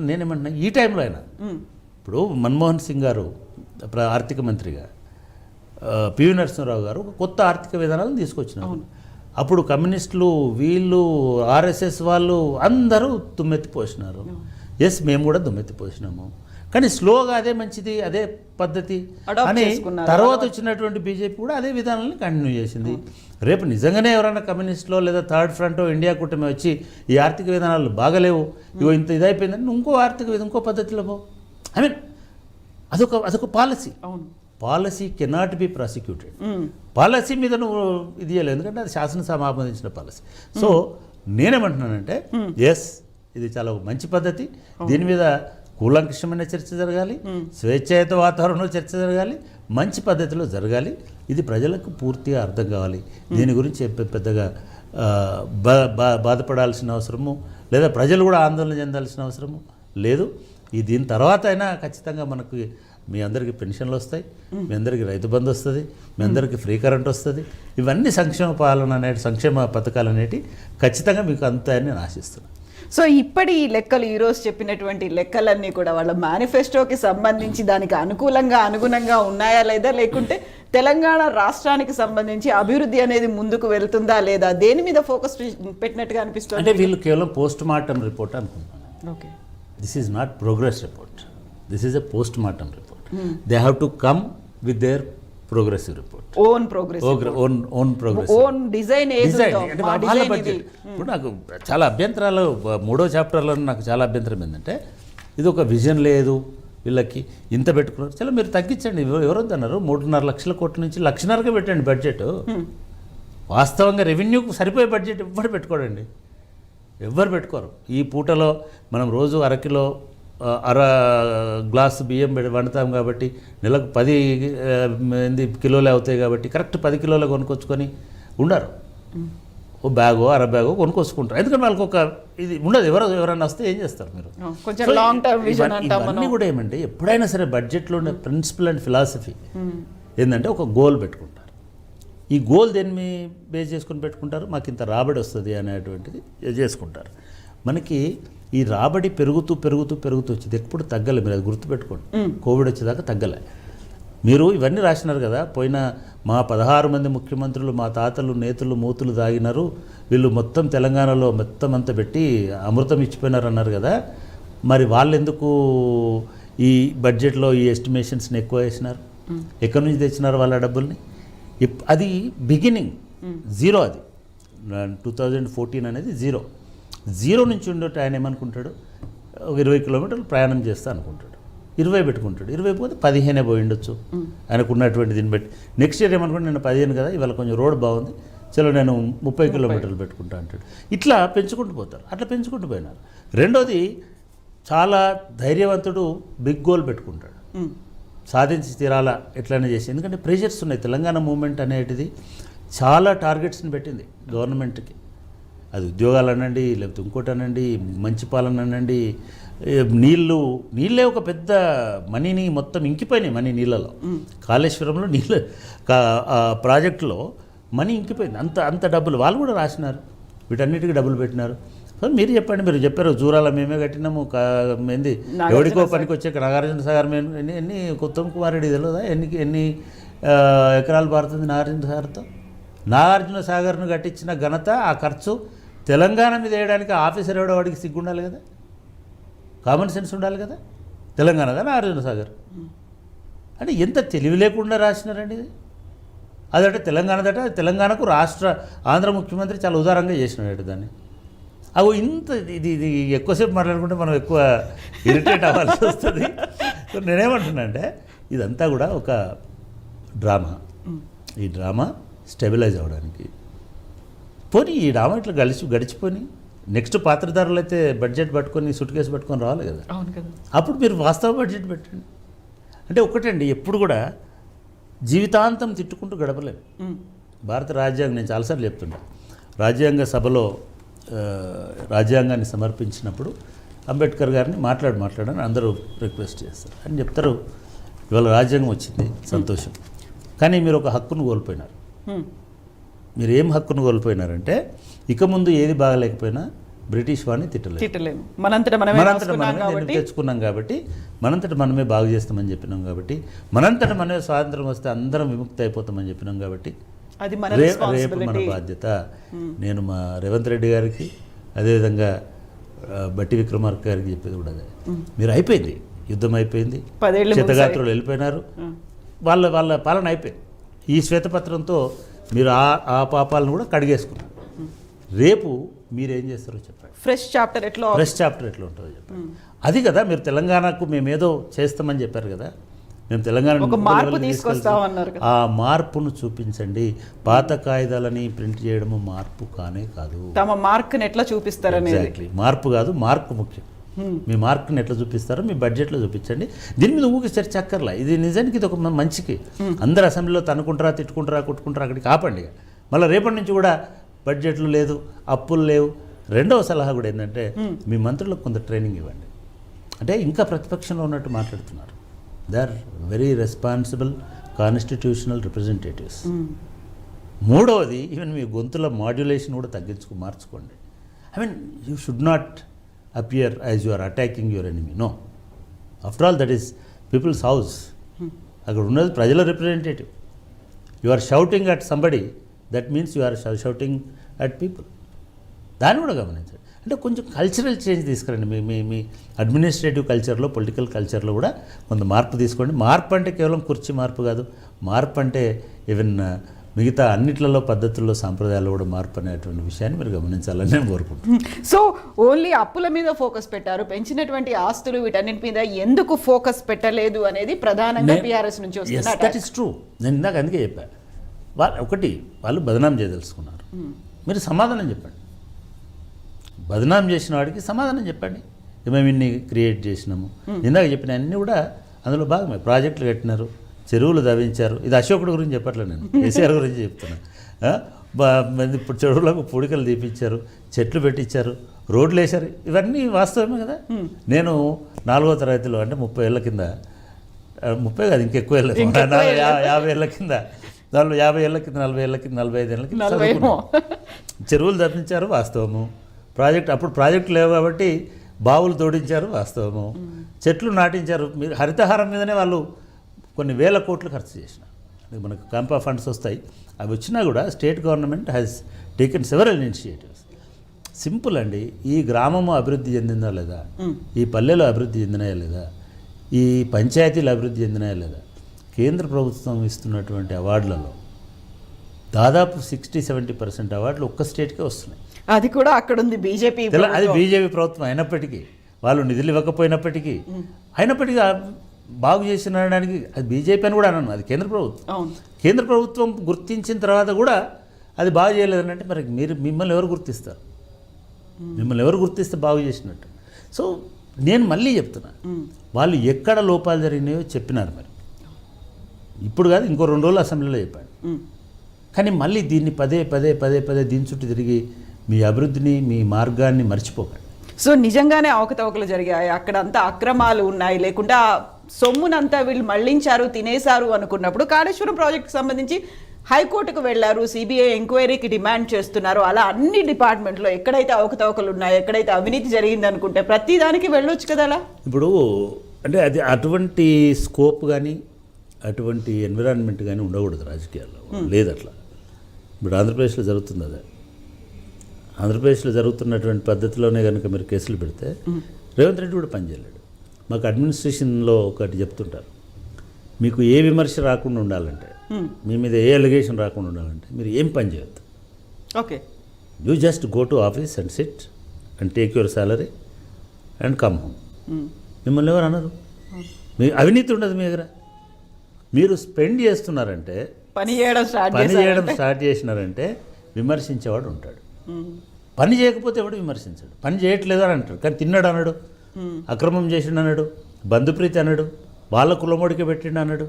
నేనేమంటున్నా ఈ టైంలో అయినా, ఇప్పుడు మన్మోహన్ సింగ్ గారు ఆర్థిక మంత్రిగా, పివి నరసింహరావు గారు ఒక కొత్త ఆర్థిక విధానాలను తీసుకొచ్చినారు. అప్పుడు కమ్యూనిస్టులు, వీళ్ళు, ఆర్ఎస్ఎస్ వాళ్ళు అందరూ దుమ్మెత్తిపోసినారు. ఎస్ మేము కూడా దుమ్మెత్తిపోసినాము. కానీ స్లోగా అదే మంచిది, అదే పద్ధతి అని తర్వాత వచ్చినటువంటి బీజేపీ కూడా అదే విధానాలను కంటిన్యూ చేసింది. రేపు నిజంగానే ఎవరైనా కమ్యూనిస్టులో లేదా థర్డ్ ఫ్రంట్ ఇండియా కూటమి వచ్చి ఈ ఆర్థిక విధానాలు బాగలేవు, ఇగో ఇంత ఇదైపోయిందని ఇంకో పద్ధతిలో పో. ఐ మీన్ అదొక policy. Policy cannot be prosecuted. Policy మీద నువ్వు ఇది చేయలేదు, ఎందుకంటే అది శాసనసభ ఆమోదించిన పాలసీ. సో నేనేమంటున్నానంటే, ఎస్ ఇది చాలా ఒక మంచి పద్ధతి. దీని మీద కూలంకషమైన చర్చ జరగాలి, స్వేచ్ఛాయుత వాతావరణంలో చర్చ జరగాలి, మంచి పద్ధతిలో జరగాలి. ఇది ప్రజలకు పూర్తిగా అర్థం కావాలి. దీని గురించి పెద్దగా బాధపడాల్సిన అవసరము లేదా ప్రజలు కూడా ఆందోళన చెందాల్సిన అవసరము లేదు. దీని తర్వాత అయినా ఖచ్చితంగా మనకు మీ అందరికీ పెన్షన్లు వస్తాయి, మీ అందరికీ రైతు బంధు వస్తుంది, మీ అందరికీ ఫ్రీ కరెంట్ వస్తుంది. ఇవన్నీ సంక్షేమ పాలన సంక్షేమ పథకాలు అనేవి ఖచ్చితంగా మీకు అందుతాయని నేను ఆశిస్తున్నాను.
సో ఇప్పటి ఈ లెక్కలు ఈరోజు చెప్పినటువంటి లెక్కలన్నీ కూడా వాళ్ళ మేనిఫెస్టోకి సంబంధించి దానికి అనుగుణంగా ఉన్నాయా లేదా, లేకుంటే తెలంగాణ రాష్ట్రానికి సంబంధించి అభివృద్ధి అనేది ముందుకు వెళ్తుందా లేదా, దేని మీద ఫోకస్ పెట్టినట్టుగా అనిపిస్తుంది?
అంటే వీళ్ళు కేవలం పోస్ట్ మార్టం రిపోర్ట్ అనుకుంటున్నాను.
Okay,
this is not progress report, this is a post mortem report. They have to come with their progressive report, own progress,
own design
అంటే వాళ్ళ బడ్జెట్. ఇప్పుడు నాకు చాలా అభ్యంతరాలు 3వ చాప్టర్లో నాకు చాలా అభ్యంతరం ఏంటంటే ఇది ఒక విజన్ లేదు వీళ్ళకి, ఇంత పెట్టుకున్నారు. చాలా మీరు తగ్గించండి. ఎవరొద్దన్నారు 3.5 లక్షల కోట్ల నుంచి 1.5 లక్షన్నరకే పెట్టండి బడ్జెట్. వాస్తవంగా రెవెన్యూకు సరిపోయే బడ్జెట్ ఎవ్వరు పెట్టుకోడండి, ఎవ్వరు పెట్టుకోరు. ఈ పూటలో మనం రోజు అరకిలో గ్లాసు బియ్యం వండుతాం కాబట్టి నెలకు 10 కిలోలే అవుతాయి కాబట్టి కరెక్ట్ 10 కిలోలు కొనుక్కొచ్చుకొని ఉండరు. ఓ బ్యాగో అర బ్యాగో కొనుక్కొచ్చుకుంటారు. ఎందుకంటే వాళ్ళకి ఒక ఇది ఉండదు. ఎవరైనా వస్తే ఏం చేస్తారు మీరు?
కొంచెం లాంగ్ టర్మ్ విజన్ అంటాం.
ఇవన్నీ కూడా ఏమంటే ఎప్పుడైనా సరే బడ్జెట్లో ఉండే ప్రిన్సిపల్ అండ్ ఫిలాసఫీ ఏంటంటే ఒక గోల్ పెట్టుకుంటారు. ఈ గోల్ దేన్ని బేస్ చేసుకొని పెట్టుకుంటారు, మాకు ఇంత రాబడి వస్తుంది అనేటువంటిది చేసుకుంటారు. మనకి ఈ రాబడి పెరుగుతూ వచ్చింది, ఎప్పుడు తగ్గలే. మీరు అది గుర్తుపెట్టుకోండి. కోవిడ్ వచ్చేదాకా తగ్గలే. మీరు ఇవన్నీ రాసినారు కదా, పోయిన మా 16 మంది ముఖ్యమంత్రులు మా తాతలు నేతలు మూతులు దాగినారు, వీళ్ళు మొత్తం తెలంగాణలో మొత్తం అంతా పెట్టి అమృతం ఇచ్చిపోయినారు అన్నారు కదా. మరి వాళ్ళు ఎందుకు ఈ బడ్జెట్లో ఈ ఎస్టిమేషన్స్ని ఎక్కువ వేసినారు? ఎక్కడి నుంచి తెచ్చినారు వాళ్ళ డబ్బుల్ని? అది బిగినింగ్ జీరో. అది 2014 అనేది జీరో నుంచి ఉండేట ఆయన ఏమనుకుంటాడు, ఒక 20 కిలోమీటర్లు ప్రయాణం చేస్తా అనుకుంటాడు, 20 పెట్టుకుంటాడు. 20 పోతే 15 పోయి ఉండొచ్చు ఆయనకు ఉన్నటువంటి దీన్ని బట్టి. నెక్స్ట్ ఇయర్ ఏమనుకుంటే నేను 15 కదా, ఇవాళ కొంచెం రోడ్ బాగుంది, చలో నేను 30 కిలోమీటర్లు పెట్టుకుంటా అంటాడు. ఇట్లా పెంచుకుంటూ పోతారు. అట్లా పెంచుకుంటూ పోయినారు. రెండోది, చాలా ధైర్యవంతుడు బిగ్ గోల్ పెట్టుకుంటాడు, సాధించి తీరాలా ఎట్లయినా చేసి. ఎందుకంటే ప్రెషర్స్ ఉన్నాయి. తెలంగాణ మూవ్మెంట్ అనేటిది చాలా టార్గెట్స్ని పెట్టింది గవర్నమెంట్కి. అది ఉద్యోగాలు అనండి, లేకపోతే ఇంకోటి అనండి, మంచి పాలన అనండి, నీళ్ళే ఒక పెద్ద మనీని మొత్తం ఇంకిపోయినాయి. మనీ నీళ్ళలో, కాళేశ్వరంలో నీళ్ళ ప్రాజెక్టులో మనీ ఇంకిపోయింది. అంత డబ్బులు వాళ్ళు కూడా రాసినారు, వీటన్నిటికీ డబ్బులు పెట్టినారు. సో మీరు చెప్పండి, మీరు చెప్పారు జూరాల మేమే కట్టినాము, ఏంది ఎవడికో పనికి వచ్చే నాగార్జున సాగర్ మేము ఎన్ని ఉత్తమ్ కుమార్ రెడ్డి తెలియదా ఎన్ని ఎకరాలు పారుతుంది నాగార్జున సాగర్తో? నాగార్జున సాగర్ను కట్టించిన ఘనత, ఆ ఖర్చు తెలంగాణ మీద వేయడానికి ఆఫీసర్ ఎవడో వాడికి సిగ్గు ఉండాలి కదా, కామన్ సెన్స్ ఉండాలి కదా. తెలంగాణదా నాగార్జున సాగర్ అంటే ఎంత తెలివి లేకుండా రాసినారండి ఇది. అదట తెలంగాణదట, తెలంగాణకు ఆంధ్ర ముఖ్యమంత్రి చాలా ఉదారంగా చేసినాడు దాన్ని. అవి ఇంత ఇది ఎక్కువసేపు మాట్లాడుకుంటే మనం ఎక్కువ ఇరిటేట్ అవ్వాల్సి వస్తుంది. సో నేనేమంటున్నా అంటే ఇదంతా కూడా ఒక డ్రామా. ఈ డ్రామా స్టెబిలైజ్ అవ్వడానికి పోనీ ఈ డ్రామా ఇట్లా గడిచిపోయి నెక్స్ట్ పాత్రధారులు అయితే బడ్జెట్ పట్టుకొని సూట్ కేసు పట్టుకొని రావాలి కదా. అప్పుడు మీరు వాస్తవ బడ్జెట్ పెట్టండి. అంటే ఒకటండి, ఎప్పుడు కూడా జీవితాంతం తిట్టుకుంటూ గడపలేదు. భారత రాజ్యాంగం, నేను చాలాసార్లు చెప్తున్నా, రాజ్యాంగ సభలో రాజ్యాంగాన్ని సమర్పించినప్పుడు అంబేద్కర్ గారిని మాట్లాడని అందరూ రిక్వెస్ట్ చేస్తారు అని చెప్తారు. ఇవాళ రాజ్యాంగం వచ్చింది, సంతోషం, కానీ మీరు ఒక హక్కును కోల్పోయినారు. మీరు ఏం హక్కును కోల్పోయినారంటే, ఇక ముందు ఏది బాగలేకపోయినా బ్రిటిష్ వాడిని తిట్టలేము. మనంతట మనమే తెచ్చుకున్నాం కాబట్టి, మనంతట మనమే బాగు చేస్తామని చెప్పినాం కాబట్టి, మనంతట మనమే స్వాతంత్రం వస్తే అందరం విముక్తి అయిపోతామని చెప్పినాం కాబట్టి, రేపు మన బాధ్యత. నేను మా రేవంత్ రెడ్డి గారికి, అదేవిధంగా బట్టి విక్రమార్క గారికి చెప్పేది కూడా అదే. మీరు అయిపోయింది, యుద్ధం అయిపోయింది, క్షతగాత్రులు వెళ్ళిపోయినారు, వాళ్ళ పాలన అయిపోయింది. ఈ శ్వేతపత్రంతో మీరు ఆ పాపాలను కూడా కడిగేసుకున్నారు. రేపు మీరేం చేస్తారో చెప్పండి.
ఫ్రెష్ చాప్టర్ ఎట్లా
ఉంటుందో చెప్పండి. అది కదా మీరు తెలంగాణకు మేమేదో చేస్తామని చెప్పారు కదా, మేము తెలంగాణ
ఒక మార్పు తీసుకొస్తామన్నారు కదా.
ఆ మార్పును చూపించండి. పాత కాగితాలని ప్రింట్ చేయడము మార్పు కానే కాదు.
తమ మార్క్ని ఎట్లా చూపిస్తారనేది
ఎగ్జాక్ట్లీ మార్పు కాదు, మార్కు ముఖ్యం. మీ మార్కుని ఎట్లా చూపిస్తారో మీ బడ్జెట్లో చూపించండి. దీని మీద ఊరికి చర్చ అక్కర్లా. ఇది నిజానికి ఇది ఒక మంచికి. అందరు అసెంబ్లీలో తనుకుంటారా, తిట్టుకుంటారా, కొట్టుకుంటారా, అక్కడికి ఆపండి. మళ్ళీ రేపటి నుంచి కూడా బడ్జెట్లు లేదు, అప్పులు లేవు. రెండవ సలహా కూడా ఏంటంటే మీ మంత్రులకు కొంత ట్రైనింగ్ ఇవ్వండి. అంటే ఇంకా ప్రతిపక్షంలో ఉన్నట్టు మాట్లాడుతున్నారు. They are very responsible constitutional representatives. మూడవది, ఈవెన్ మీ గొంతుల మాడ్యులేషన్ కూడా మార్చుకోండి. I mean you should not appear as you are attacking your enemy. No, after all that is people's house. అక్కడ ఉన్నది ప్రజల representative. You are shouting at somebody, that means you are shouting at people. దాన్ని కూడా గమనించండి. అంటే కొంచెం cultural change తీసుకురండి. మీ administrative కల్చర్లో, పొలిటికల్ కల్చర్లో కూడా కొంత మార్పు తీసుకోండి. మార్పు అంటే కేవలం కుర్చీ మార్పు కాదు. మార్పు అంటే ఈవెన్ మిగతా అన్నిట్లలో పద్ధతుల్లో, సాంప్రదాయాల్లో కూడా మార్పు అనేటువంటి విషయాన్ని మీరు గమనించాలని నేను కోరుకుంటున్నాను.
సో ఓన్లీ అప్పుల మీద ఫోకస్ పెట్టారు, పెంచినటువంటి ఆస్తులు వీటన్నిటి మీద ఎందుకు ఫోకస్ పెట్టలేదు అనేది ప్రధానంగా టీఆర్ఎస్ నుంచి వస్తున్న
దట్ ఈస్ ట్రూ. నేను ఇందాక అందుకే చెప్పాను. వాళ్ళు బదనాం చేయదలుచుకున్నారు. మీరు సమాధానం చెప్పండి. బదనాం చేసిన వాడికి సమాధానం చెప్పండి. మేము ఇన్ని క్రియేట్ చేసినాము. ఇందాక చెప్పిన అన్నీ కూడా అందులో భాగమే. ప్రాజెక్టులు కట్టినారు, చెరువులు తవ్వించారు. ఇది అశోకుడు గురించి చెప్పట్లేదు, నేను కేసీఆర్ గురించి చెప్తున్నాను. ఇప్పుడు చెరువులకు పూడికలు తీపించారు, చెట్లు పెట్టించారు, రోడ్లు వేశారు. ఇవన్నీ వాస్తవమే కదా. నేను 4వ తరగతిలో, అంటే 30 ఏళ్ళ కింద, 30 కాదు ఇంకెక్కువ ఏళ్ళ, 50 ఏళ్ళ కింద, 50 ఏళ్ళ కింద, 40 ఏళ్ళ కింద, 45 ఏళ్ళ కింద చెరువులు తవ్వించారు, వాస్తవము. అప్పుడు ప్రాజెక్టులు లేవు కాబట్టి బావులు తోడించారు, వాస్తవము. చెట్లు నాటించారు. మీరు హరితహారం మీదనే వాళ్ళు కొన్ని వేల కోట్లు ఖర్చు చేసిన. మనకు కంపా ఫండ్స్ వస్తాయి. అవి వచ్చినా కూడా state government has taken several initiatives. Simple అండి. ఈ గ్రామము అభివృద్ధి చెందిందా లేదా, ఈ పల్లెలు అభివృద్ధి చెందినాయా లేదా, ఈ పంచాయతీలు అభివృద్ధి చెందినాయా లేదా, కేంద్ర ప్రభుత్వం ఇస్తున్నటువంటి అవార్డులలో దాదాపు 60-70% అవార్డులు ఒక్క స్టేట్కే వస్తున్నాయి.
అది కూడా అక్కడ ఉంది బీజేపీ.
అది బీజేపీ ప్రభుత్వం అయినప్పటికీ, వాళ్ళు నిధులు ఇవ్వకపోయినప్పటికీ, అయినప్పటికీ బాగు చేసినడానికి అది బీజేపీ అని కూడా అన్నాను, అది కేంద్ర ప్రభుత్వం. కేంద్ర ప్రభుత్వం గుర్తించిన తర్వాత కూడా అది బాగు చేయలేదనంటే మరి మిమ్మల్ని ఎవరు గుర్తిస్తారు? మిమ్మల్ని ఎవరు గుర్తిస్తే బాగు చేసినట్టు? సో నేను మళ్ళీ చెప్తున్నా, వాళ్ళు ఎక్కడ లోపాలు జరిగినాయో చెప్పినారు. మరి ఇప్పుడు కాదు, ఇంకో 2 రోజులు అసెంబ్లీలో చెప్పాడు. కానీ మళ్ళీ దీన్ని పదే దీని చుట్టూ తిరిగి మీ అభివృద్ధిని, మీ మార్గాన్ని మర్చిపోకండి.
సో నిజంగానే అవకతవకలు జరిగాయి, అక్కడంతా అక్రమాలు ఉన్నాయి, లేకుండా సొమ్మునంతా వీళ్ళు మళ్లించారు, తినేశారు అనుకున్నప్పుడు కాళేశ్వరం ప్రాజెక్టుకి సంబంధించి హైకోర్టుకు వెళ్లారు, సిబిఐ ఎంక్వైరీకి డిమాండ్ చేస్తున్నారు. అలా అన్ని డిపార్ట్మెంట్లో ఎక్కడైతే అవకతవకలు ఉన్నాయి, ఎక్కడైతే అవినీతి జరిగింది అనుకుంటే ప్రతి దానికి వెళ్ళొచ్చు కదా. అలా
ఇప్పుడు అంటే అది అటువంటి స్కోప్ కానీ అటువంటి ఎన్విరాన్మెంట్ కానీ ఉండకూడదు రాజకీయాల్లో. లేదు అట్లా. ఇప్పుడు ఆంధ్రప్రదేశ్లో జరుగుతుంది అదే. ఆంధ్రప్రదేశ్లో జరుగుతున్నటువంటి పద్ధతిలోనే కనుక మీరు కేసులు పెడితే రేవంత్ రెడ్డి కూడా పనిచేయలేడు. మాకు అడ్మినిస్ట్రేషన్లో ఒకటి చెప్తుంటారు, మీకు ఏ విమర్శ రాకుండా ఉండాలంటే, మీ మీద ఏ అలిగేషన్ రాకుండా ఉండాలంటే మీరు ఏం పని చేయొద్దు.
Okay,
you just go to office and SIT and take your salary and come home. మిమ్మల్ని ఎవరు అన్నారు? మీ అవినీతి ఉండదు మీ దగ్గర. మీరు స్పెండ్ చేస్తున్నారంటే,
పని చేయడం
స్టార్ట్ చేసినారంటే విమర్శించేవాడు ఉంటాడు. పని చేయకపోతే ఎవడు విమర్శించాడు. పని చేయట్లేదు అని అంటాడు, కానీ తిన్నాడు అన్నాడు, అక్రమం చేసిండు అన్నాడు, బంధుప్రీతి అన్నాడు, వాళ్ళ కులమోడికి పెట్టిండు అన్నాడు,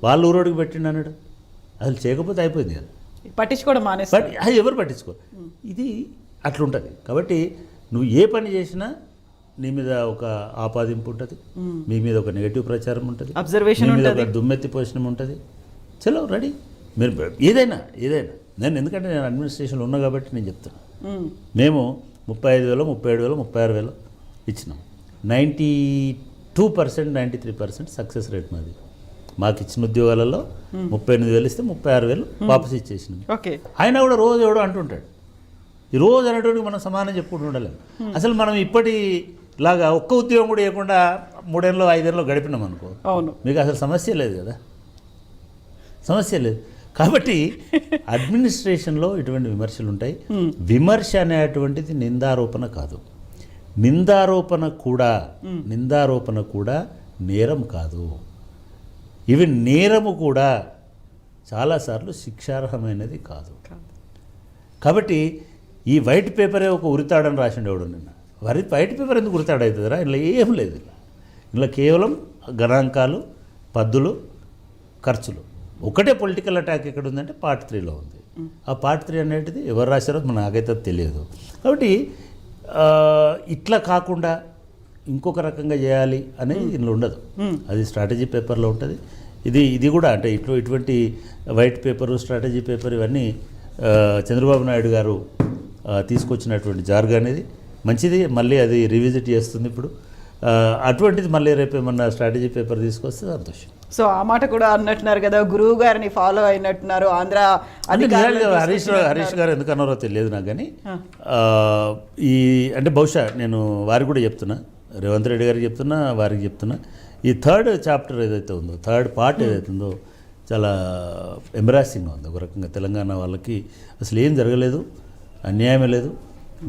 వాళ్ళ ఊరోడికి పెట్టిండు అన్నాడు. అసలు చేయకపోతే అయిపోయింది కదా,
పట్టించుకోవడం మానేసి.
అది ఎవరు పట్టించుకో. ఇది అట్లుంటుంది. కాబట్టి నువ్వు ఏ పని చేసినా నీ మీద ఒక ఆపాదింపు ఉంటుంది, మీ మీద ఒక నెగటివ్ ప్రచారం ఉంటుంది,
అబ్జర్వేషన్
మీద ఒక దుమ్మెత్తి పోషణం ఉంటుంది. చలో రెడీ. మీరు ఏదైనా నేను ఎందుకంటే నేను అడ్మినిస్ట్రేషన్లో ఉన్నా కాబట్టి నేను చెప్తాను. మేము 35,000, 37,000, 36,000 ఇచ్చినాం. 92%, 93% సక్సెస్ రేట్ మాది. మాకు ఇచ్చిన ఉద్యోగాలలో 38,000 ఇస్తే 36,000 వాపసు ఇచ్చేసినాం. ఆయన కూడా రోజు ఎవడో అంటుంటాడు. ఈ రోజు అనేటువంటి మనం సమానం చెప్పుకుంటూ ఉండలేము. అసలు మనం ఇప్పటిలాగా ఒక్క ఉద్యోగం కూడా ఇవ్వకుండా 3 ఏళ్ళు 5 ఏళ్ళు గడిపినాం అనుకో, మీకు అసలు సమస్య లేదు కదా, సమస్య లేదు. కాబట్టి అడ్మినిస్ట్రేషన్లో ఇటువంటి విమర్శలు ఉంటాయి. విమర్శ అనేటువంటిది నిందారోపణ కాదు. నిందారోపణ కూడా నేరం కాదు. ఇవి నేరము కూడా చాలాసార్లు శిక్షార్హమైనది కాదు. కాబట్టి ఈ వైట్ పేపరే ఒక ఉరితాడని రాసిండేవాడు నిన్న. వైట్ పేపర్ ఎందుకు ఉరితాడు అవుతుందిరా? ఇలా ఏం లేదు. ఇలా కేవలం గణాంకాలు, పద్దులు, ఖర్చులు. ఒకటే పొలిటికల్ అటాక్ ఎక్కడ ఉందంటే పార్ట్ 3లో ఉంది. ఆ పార్ట్ 3 అనేటిది ఎవరు రాశారో నాకైతే తెలియదు. కాబట్టి ఇట్లా కాకుండా ఇంకొక రకంగా చేయాలి అనేది ఇందులో ఉండదు. అది స్ట్రాటజీ పేపర్లో ఉంటుంది. ఇది కూడా అంటే ఇటువంటి వైట్ పేపరు, స్ట్రాటజీ పేపర్ ఇవన్నీ చంద్రబాబు నాయుడు గారు తీసుకొచ్చినటువంటి జార్గ్ అనేది మంచిది. మళ్ళీ అది రివిజిట్ చేస్తుంది ఇప్పుడు. అటువంటిది మళ్ళీ రేపు ఏమన్నా స్ట్రాటజీ పేపర్ తీసుకొస్తే సంతోషం.
సో ఆ మాట కూడా అన్నట్టున్నారు కదా, గురువు గారిని ఫాలో అయినట్టున్నారు ఆంధ్ర
హరీష్ గారు ఎందుకు అన్నారో తెలియదు నాకు. కానీ ఈ అంటే బహుశా నేను వారికి కూడా చెప్తున్నా, రేవంత్ రెడ్డి గారికి చెప్తున్నా, వారికి చెప్తున్నా, ఈ థర్డ్ చాప్టర్ ఏదైతే ఉందో, థర్డ్ పార్ట్ ఏదైతే ఉందో చాలా ఎంబరాసింగ్గా ఉంది. ఒక రకంగా తెలంగాణ వాళ్ళకి అసలు ఏం జరగలేదు, అన్యాయమే లేదు,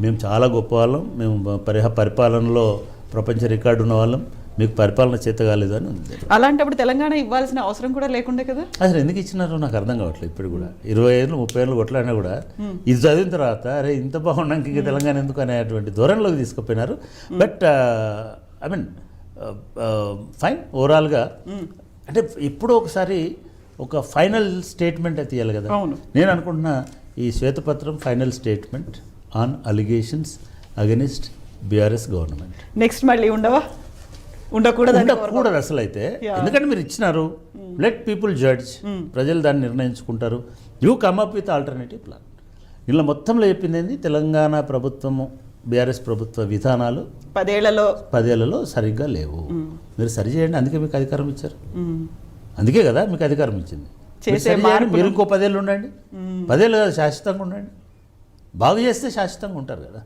మేము చాలా గొప్ప వాళ్ళం, మేము పరిపాలనలో ప్రపంచ రికార్డు ఉన్న వాళ్ళం, మీకు పరిపాలన చేత కాలేదు అని ఉంది.
అలాంటప్పుడు తెలంగాణ ఇవ్వాల్సిన అవసరం కూడా లేకుండే కదా.
అసలు ఎందుకు ఇచ్చినారో నాకు అర్థం కావట్లేదు. ఇప్పుడు కూడా 20 ఏళ్ళు 30 ఏళ్ళు కొట్లాడినా కూడా ఇది చదివిన తర్వాత అరే ఇంత బాగున్నాక ఇంక తెలంగాణ ఎందుకు అనేటువంటి ధోరణిలోకి తీసుకుపోయినారు. బట్ ఐ మీన్ ఫైన్ ఓవరాల్గా అంటే ఎప్పుడో ఒకసారి ఒక ఫైనల్ స్టేట్మెంట్ అయితే ఇవ్వాలి కదా. నేను అనుకుంటున్నా ఈ శ్వేతపత్రం final statement on allegations against BRS government.
Next మళ్ళీ ఉండకూడదు
అసలు అయితే. ఎందుకంటే మీరు ఇచ్చినారు, లెట్ పీపుల్ జడ్జ్, ప్రజలు దాన్ని నిర్ణయించుకుంటారు. You come up with alternative plan. ఇలా మొత్తంలో చెప్పింది ఏంది, తెలంగాణ ప్రభుత్వము బీఆర్ఎస్ ప్రభుత్వ విధానాలు 10 ఏళ్లలో సరిగ్గా లేవు, మీరు సరి చేయండి, అందుకే మీకు అధికారం ఇచ్చారు, అందుకే కదా మీకు అధికారం ఇచ్చింది. మీరు ఇంకో 10 ఏళ్ళు ఉండండి, 10 ఏళ్ళు కదా శాశ్వతంగా ఉండండి, బాగు చేస్తే శాశ్వతంగా ఉంటారు కదా.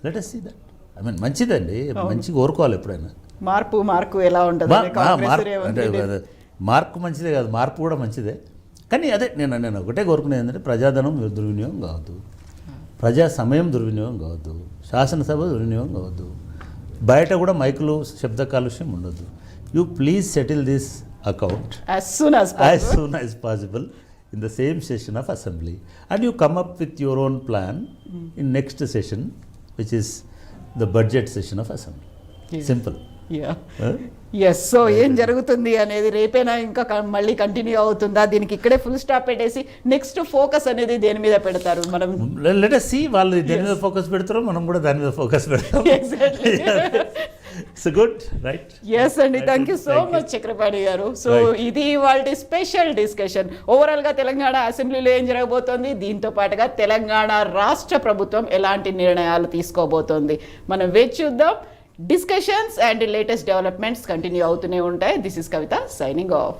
Let us see that. I mean మంచిదండి, మంచిగా కోరుకోవాలి ఎప్పుడైనా.
మార్పు ఎలా ఉంటుంది,
మార్పు మంచిదే కాదు, మార్పు కూడా మంచిదే. కానీ అదే నేను ఒకటే కోరుకునేది ఏంటంటే ప్రజాధనం దుర్వినియోగం కావద్దు, ప్రజా సమయం దుర్వినియోగం కావద్దు, శాసనసభ దుర్వినియోగం కావద్దు, బయట కూడా మైకులు శబ్ద కాలుష్యం ఉండొద్దు. You please settle this account
as soon
as possible in the same session of assembly, and you come up with your own plan in next session, which is the budget session of assembly. Simple.
Yes. So ఏం జరుగుతుంది అనేది రేపైనా ఇంకా మళ్ళీ continue అవుతుందా, దీనికి ఇక్కడే full stop పెట్టేసి నెక్స్ట్ ఫోకస్ అనేది దేని మీద పెడతారు మనం?
లెట్ us see, వాళ్ళు దేని మీద ఫోకస్ పెడతారో మనం కూడా దాని మీద ఫోకస్ పెడతాం. It's good, right?
Yes అండి, thank you so much Chakrapani గారు. సో ఇది వాళ్ళ స్పెషల్ డిస్కషన్. ఓవరాల్ గా తెలంగాణ అసెంబ్లీలో ఏం జరగబోతోంది, దీంతో పాటుగా తెలంగాణ రాష్ట్ర ప్రభుత్వం ఎలాంటి నిర్ణయాలు తీసుకోబోతోంది, మనం వేచి చూద్దాం. Discussions and latest developments continue అవుతూనే ఉంటాయి. This is Kavitha signing off.